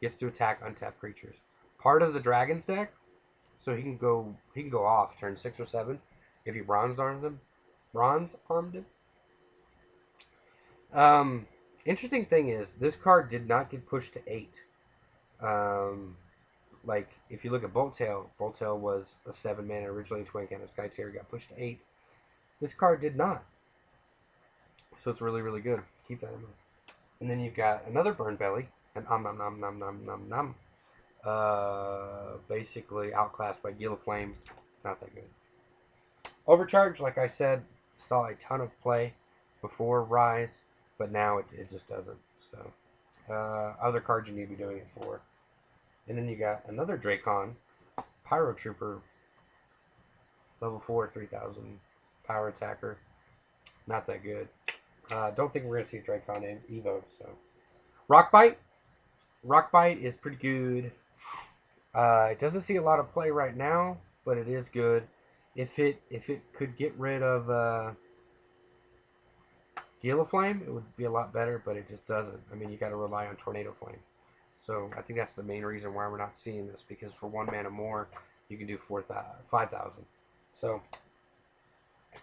Gets to attack untapped creatures. Part of the Dragon's deck, so he can go off turn 6 or 7 if you bronze armed him. Interesting thing is, this card did not get pushed to 8. Like, if you look at Bolt Tail was a 7 mana originally, Twin Cannon Sky Terror got pushed to 8. This card did not. So it's really, really good. Keep that in mind. And then you've got another Burn Belly, an nom. Basically outclassed by Gilaflame. Not that good. Overcharge, like I said, saw a ton of play before Rise, but now it just doesn't. So, other cards you need to be doing it for. And then you got another Dracon, Pyro Trooper, level 4, 3,000, power attacker. Not that good. Don't think we're going to see Dracon in Evo. So, Rockbite. Rockbite is pretty good. It doesn't see a lot of play right now, but it is good. If it could get rid of Gilaflame, it would be a lot better, but it just doesn't. I mean, you got to rely on Tornado Flame. So I think that's the main reason why we're not seeing this, because for 1 mana more, you can do 5,000. So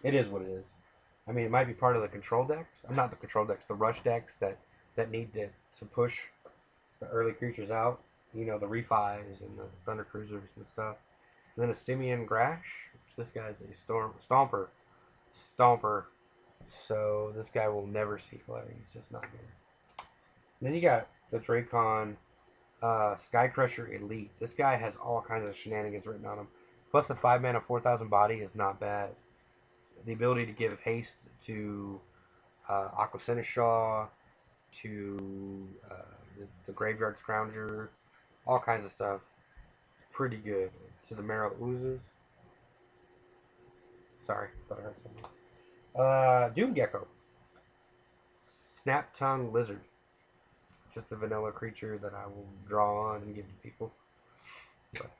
it is what it is. I mean, it might be part of the control decks. I'm not the control decks, the rush decks that need to push the early creatures out. You know, the refis and the thunder cruisers and stuff. And then a Simeon Grash, which this guy's a stomper. So this guy will never see play. He's just not good. And then you got the Dracon Skycrusher Elite. This guy has all kinds of shenanigans written on him. Plus the 5 mana 4,000 body is not bad. The ability to give haste to Aqua Seneschal, to the Graveyard Scrounger, all kinds of stuff. It's pretty good. To the Marrow Oozes. Sorry, thought I heard something. Doom Gecko. Snap Tongue Lizard. Just a vanilla creature that I will draw on and give to people. But,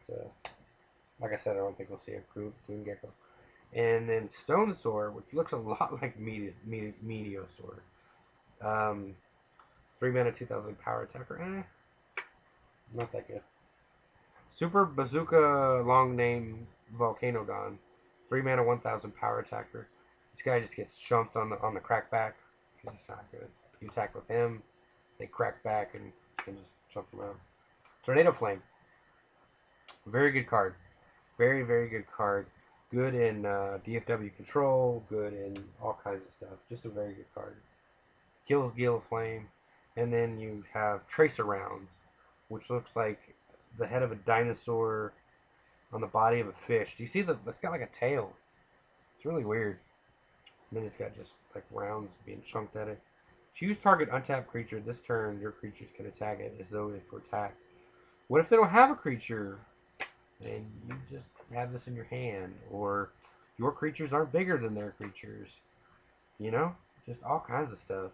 like I said, I don't think we'll see a Doom Gecko. And then Stone Sword, which looks a lot like Meteosaur. 3 mana, 2,000 power attacker. Not that good. Super Bazooka Long Name Volcanodon. 3 mana, 1,000 power attacker. This guy just gets chumped on the crackback. It's not good. You attack with him, they crack back and just chump him out. Tornado Flame. Very good card. Very, very good card. Good in DFW control. Good in all kinds of stuff. Just a very good card. Kills Gale of Flame. And then you have Tracer Rounds, which looks like the head of a dinosaur on the body of a fish. Do you see it's got like a tail. It's really weird. And then it's got just like rounds being chunked at it. Choose target untapped creature. This turn, your creatures can attack it as though it were attacked. What if they don't have a creature? And you just have this in your hand. Or your creatures aren't bigger than their creatures. You know? Just all kinds of stuff.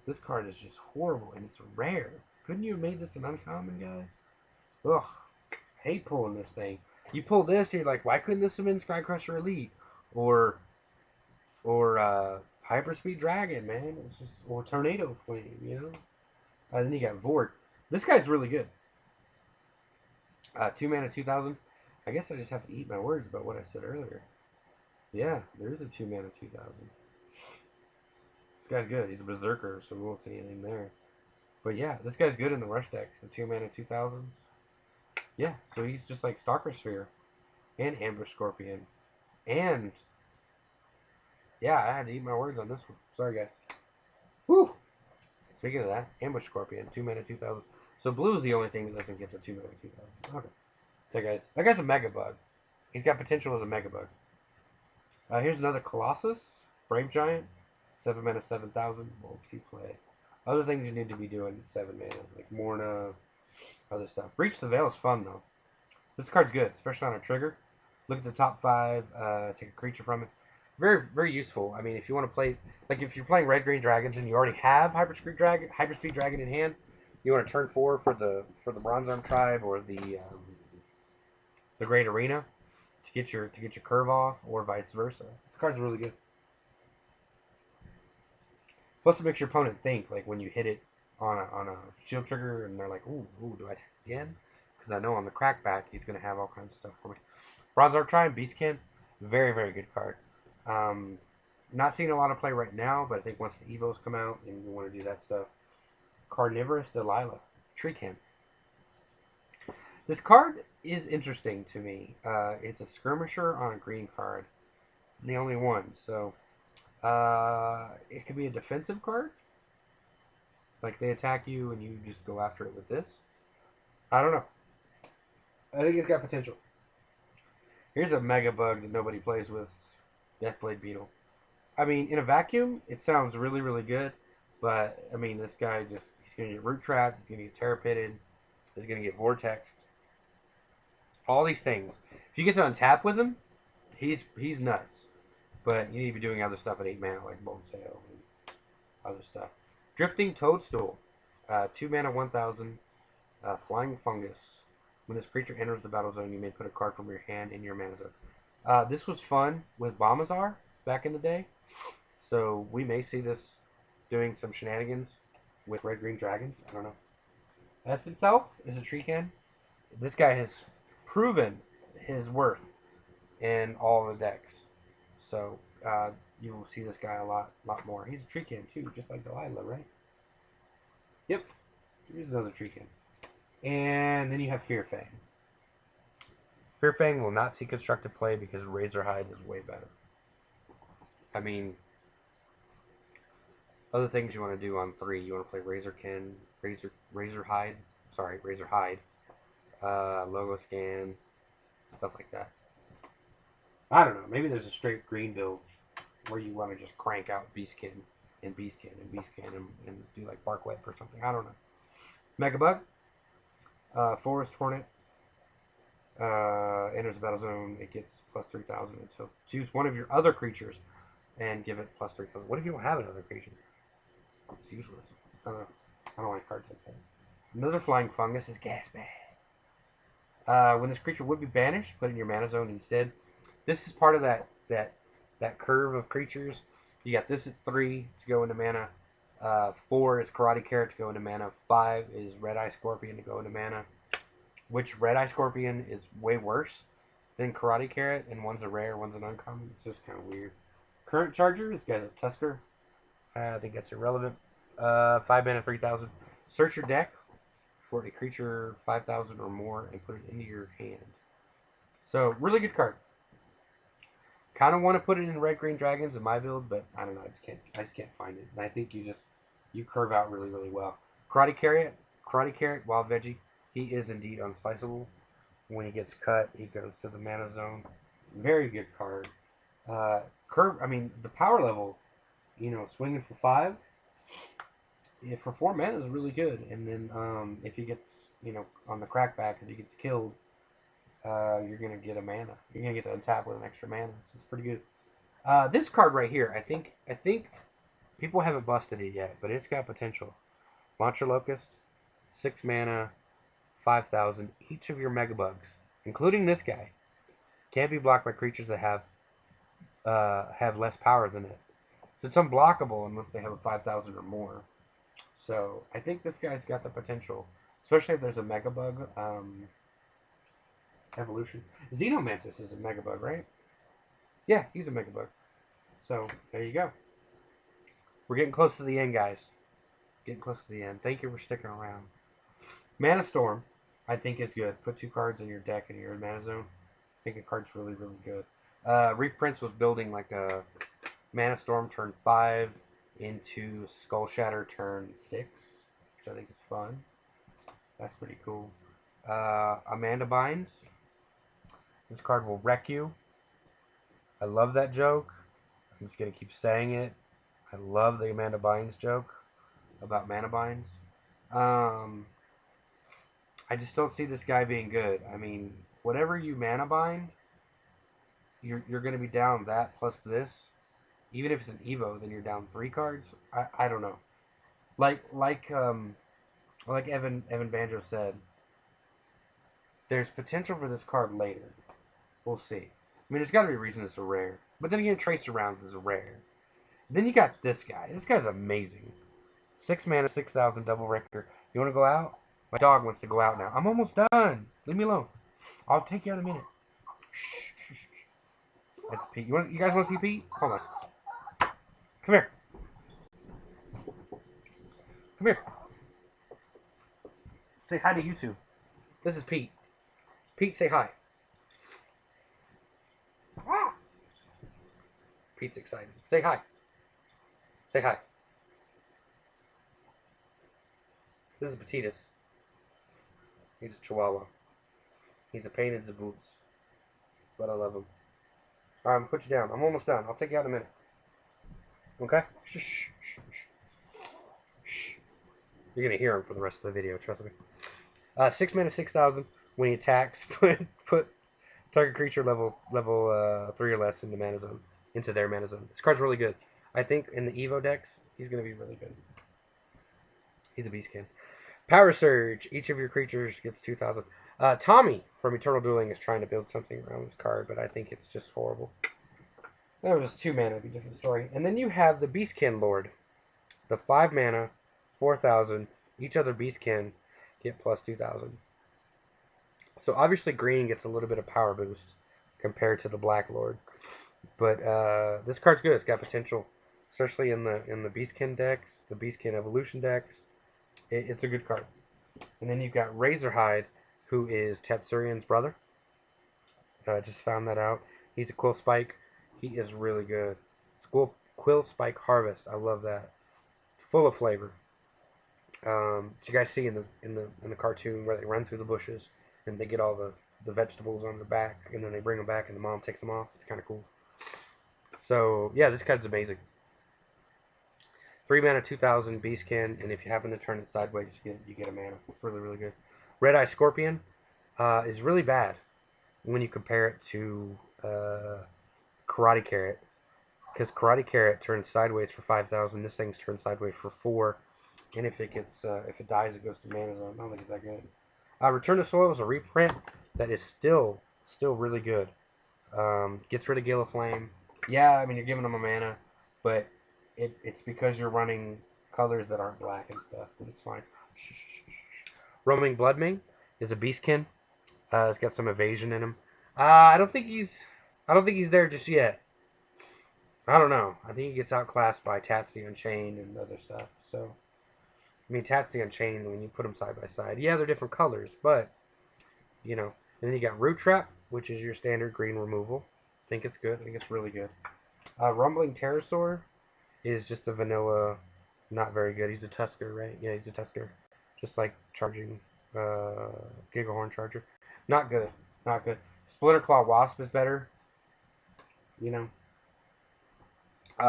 This card is just horrible, and it's rare. Couldn't you have made this an uncommon, guys? Ugh. I hate pulling this thing. You pull this, you're like, why couldn't this have been Skycrusher Elite? Or Hyperspeed Dragon, man. It's just, or Tornado Flame, you know? Then you got Vord. This guy's really good. 2 mana, 2,000. I guess I just have to eat my words about what I said earlier. Yeah, there is a 2 mana, 2,000. This guy's good. He's a Berserker, so we won't see anything there. But yeah, this guy's good in the rush decks. The 2 mana, 2,000s. Yeah, so he's just like Stalker Sphere. And Ambush Scorpion. And yeah, I had to eat my words on this one. Sorry, guys. Whew. Speaking of that, Ambush Scorpion, 2 mana, 2,000. So blue is the only thing that doesn't get the 2 mana, 2,000. Okay. That guy's a Mega Bug. He's got potential as a Mega Bug. Here's another Colossus, Brave Giant, 7 mana, 7,000. Won't see play. Other things you need to be doing is 7 mana, like Morna, other stuff. Breach the Veil is fun though. This card's good, especially on a trigger. Look at the top 5, take a creature from it. Very, very useful. I mean, if you want to play, like if you're playing Red Green Dragons and you already have Hyperspeed Dragon in hand, you want to turn 4 for the Bronze Arm Tribe or the Great Arena to get your curve off, or vice versa. This card's really good. Plus, it makes your opponent think, like when you hit it on a shield trigger, and they're like, ooh, do I attack again? Because I know on the crackback he's gonna have all kinds of stuff for me. Bronze Arm Tribe, Beastkin, very, very good card. Not seeing a lot of play right now, but I think once the Evos come out and you want to do that stuff. Carnivorous Delilah, Treecan. This card is interesting to me. It's a skirmisher on a green card. The only one. So, it could be a defensive card. Like they attack you and you just go after it with this. I don't know. I think it's got potential. Here's a Mega Bug that nobody plays with. Deathblade Beetle. I mean, in a vacuum, it sounds really, really good. But, I mean, this guy just, he's going to get Root Trapped, he's going to get Terra Pitted, he's going to get Vortexed. All these things. If you get to untap with him, he's nuts. But you need to be doing other stuff at 8 mana, like Bolt Tail and other stuff. Drifting Toadstool. 2 mana, 1,000. Flying Fungus. When this creature enters the battle zone, you may put a card from your hand in your mana zone. This was fun with Balmazar back in the day. So we may see this doing some shenanigans with Red-Green Dragons. I don't know. S itself is a Treecan. This guy has proven his worth in all the decks. So you will see this guy a lot more. He's a Treekin too, just like Delilah, right? Yep. Here's another Treekin. And then you have Fear Fang. Fear Fang will not see constructed play because Razor Hide is way better. I mean, other things you want to do on 3, you want to play Razor Hide, Logo Scan, stuff like that. I don't know. Maybe there's a straight green build where you want to just crank out Beastkin and Beastkin and Beastkin and do like Bark Whip or something. I don't know. Megabug, Forest Hornet, enters the battle zone. It gets plus 3,000 until choose one of your other creatures and give it plus 3,000. What if you don't have another creature? It's useless. I don't know. I don't like cards like that. Another Flying Fungus is Gas Bag. When this creature would be banished, put it in your mana zone instead. This is part of that curve of creatures. You got this at 3 to go into mana. 4 is Karate Carrot to go into mana. 5 is Red Eye Scorpion to go into mana. Which Red Eye Scorpion is way worse than Karate Carrot, and one's a rare, one's an uncommon. It's just kind of weird. Current Charger, this guy's a Tusker. I think that's irrelevant. 5 mana, 3,000. Search your deck for a creature 5,000 or more and put it into your hand. So, really good card. Kind of want to put it in Red Green Dragons in my build, but I don't know. I just can't find it. And I think you curve out really, really well. Karate Carrot, Wild Veggie. He is indeed unsliceable. When he gets cut, he goes to the mana zone. Very good card. The power level, swinging for 5. Yeah, for 4 mana is really good. And then if he gets, on the crackback, if he gets killed, you're going to get a mana. You're going to get to untap with an extra mana. So it's pretty good. This card right here, I think people haven't busted it yet, but it's got potential. Launcher Locust, 6 mana, 5,000. Each of your Megabugs, including this guy, can't be blocked by creatures that have less power than it. So it's unblockable unless they have a 5,000 or more. So I think this guy's got the potential, especially if there's a Megabug evolution. Xenomantis is a Megabug, right? Yeah, he's a Megabug. So there you go. We're getting close to the end, guys. Getting close to the end. Thank you for sticking around. Mana Storm, I think, is good. Put 2 cards in your deck in your mana zone. I think a card's really, really good. Reef Prince was building like a Mana Storm turn 5 into Skull Shatter turn 6, which I think is fun. That's pretty cool. Amanda Bynes. This card will wreck you. I love that joke. I'm just going to keep saying it. I love the Amanda Bynes joke about Mana Bynes. I just don't see this guy being good. I mean, whatever you Mana Bind, you're going to be down that plus this. Even if it's an Evo, then you're down 3 cards. I don't know. Like Evan Banjo said, there's potential for this card later. We'll see. I mean, there's got to be a reason it's a rare. But then again, Tracer Rounds is a rare. Then you got this guy. This guy's amazing. 6 mana, 6,000, double wrecker. You want to go out? My dog wants to go out now. I'm almost done. Leave me alone. I'll take you out in a minute. Shh, shh, shh. That's Pete. You guys want to see Pete? Hold on. Come here. Come here. Say hi to YouTube. This is Pete. Pete, say hi. Pete's excited. Say hi. Say hi. This is Petitus. He's a Chihuahua. He's a pain in the boots. But I love him. Alright, I'm going to put you down. I'm almost done. I'll take you out in a minute. Okay? Shh, shh, shh, shh. Shh. You're going to hear him for the rest of the video, trust me. 6 mana, 6,000. When he attacks, put target creature level 3 or less into their mana zone. This card's really good. I think in the Evo decks, he's going to be really good. He's a beastkin. Power Surge. Each of your creatures gets 2,000. Tommy from Eternal Dueling is trying to build something around this card, but I think it's just horrible. That was just 2 mana, it'd be a different story. And then you have the Beastkin Lord. The 5 mana, 4,000. Each other Beastkin get plus 2,000. So obviously green gets a little bit of power boost compared to the Black Lord. But this card's good. It's got potential, especially in the Beastkin decks, the Beastkin Evolution decks. It's a good card. And then you've got Razorhide, who is Tetsurian's brother. Just found that out. He's a Quill Spike. He is really good. Quill Spike Harvest. I love that. Full of flavor. Did you guys see in the cartoon where they run through the bushes and they get all the vegetables on their back and then they bring them back and the mom takes them off? It's kind of cool. So yeah, this card's amazing. 3 mana, 2,000 Beastkin, and if you happen to turn it sideways, you get a mana. It's really, really good. Red Eye Scorpion is really bad when you compare it to Karate Carrot, because Karate Carrot turns sideways for 5,000. This thing's turned sideways for 4, and if it dies, it goes to Mana Zone. I don't think it's that good. Return to Soil is a reprint that is still really good. Gets rid of Gale of Flame. Yeah, I mean you're giving them a mana, but it's because you're running colors that aren't black and stuff, but it's fine. Roaming Bloodmane is a Beastkin. It's got some evasion in him. I don't think he's there just yet. I don't know. I think he gets outclassed by Tats the Unchained and other stuff. So, I mean, Tats the Unchained, when you put them side by side, yeah, they're different colors, but, you know. And then you got Root Trap, which is your standard green removal. I think it's good. I think it's really good. Rumbling Pterosaur is just a vanilla, not very good. He's a Tusker, right? Yeah, he's a Tusker. Just like Charging Gigahorn Charger. Not good. Not good. Splinter Claw Wasp is better. You know.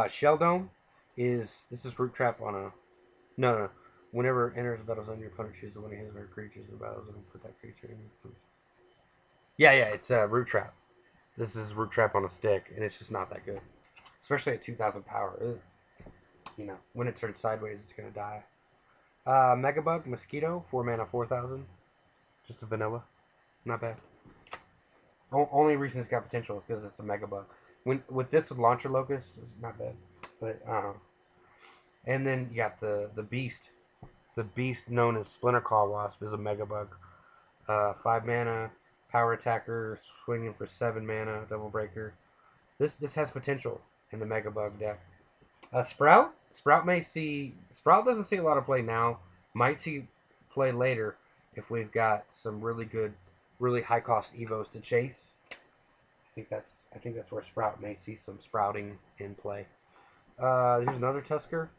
Shell Dome is Root Trap on a no. Whenever it enters the battle zone, your opponent chooses one of his or her creatures in the battle zone. Put that creature in your opponent's. Yeah, it's Root Trap. This is Root Trap on a stick, and it's just not that good, especially at 2,000 power. Ugh. You know, when it turns sideways, it's gonna die. Megabug Mosquito, 4 mana, 4,000. Just a vanilla, not bad. Only reason it's got potential is because it's a Megabug. With Launcher Locust, it's not bad, but I don't know. And then you got the Beast. The Beast known as Splinter Claw Wasp is a Megabug. 5 mana, power attacker, swinging for 7 mana, double breaker. This has potential in the Megabug deck. Sprout doesn't see a lot of play now. Might see play later if we've got some really good, really high cost evos to chase. I think that's where Sprout may see some sprouting in play. Here's another Tusker.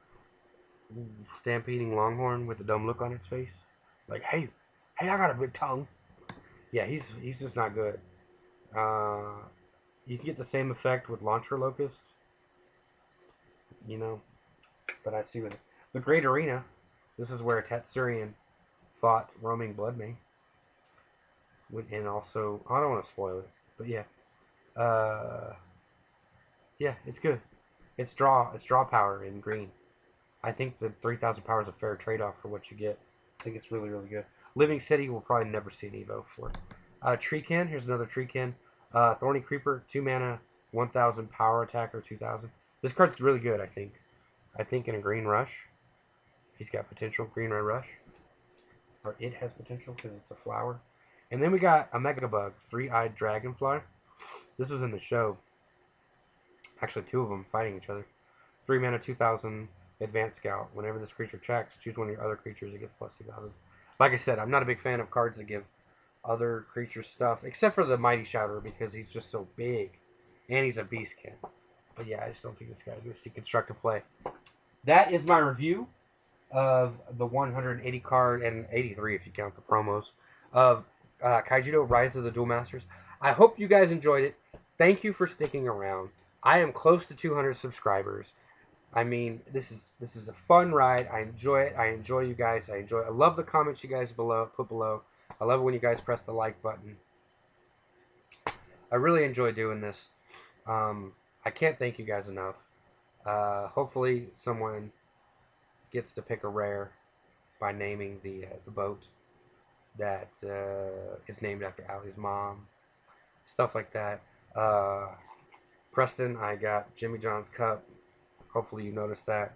Stampeding Longhorn with a dumb look on its face. Like, hey, I got a big tongue. Yeah, he's just not good. You can get the same effect with Launcher Locust. You know, but I see with the Great Arena. This is where Tetsurian fought Roaming Bloodmane. And also, I don't want to spoil it, but yeah. Yeah, it's good. It's draw power in green. I think the 3,000 power is a fair trade-off for what you get. I think it's really, really good. Living City will probably never see an Evo for. Treekin, here's another Treekin. Thorny Creeper, 2 mana, 1,000 power attacker, 2,000. This card's really good, I think. I think in a Green Rush, he's got potential. Green Red Rush. Or it has potential because it's a flower. And then we got a Megabug, 3-eyed Dragonfly. This was in the show. Actually, 2 of them fighting each other. 3 mana, 2,000, Advanced Scout. Whenever this creature checks, choose one of your other creatures. It gets plus 2,000. Like I said, I'm not a big fan of cards that give other creatures stuff, except for the Mighty Shouter because he's just so big. And he's a Beastkin. But yeah, I just don't think this guy's going to see constructive play. That is my review of the 180 card, and 83 if you count the promos, of Kaijudo Rise of the Duel Masters. I hope you guys enjoyed it. Thank you for sticking around. I am close to 200 subscribers. I mean, this is a fun ride. I enjoy it. I enjoy you guys. I love the comments you guys put below. I love it when you guys press the like button. I really enjoy doing this. I can't thank you guys enough. Hopefully someone gets to pick a rare by naming the boat that is named after Allie's mom. Stuff like that. Preston, I got Jimmy John's cup. Hopefully you noticed that.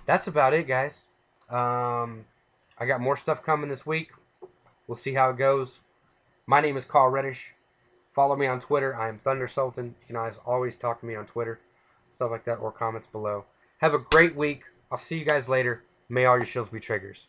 That's about it, guys. I got more stuff coming this week. We'll see how it goes. My name is Carl Reddish. Follow me on Twitter. I am Thunder Sultan. You know, as always, talk to me on Twitter, stuff like that, or comments below. Have a great week. I'll see you guys later. May all your shields be triggers.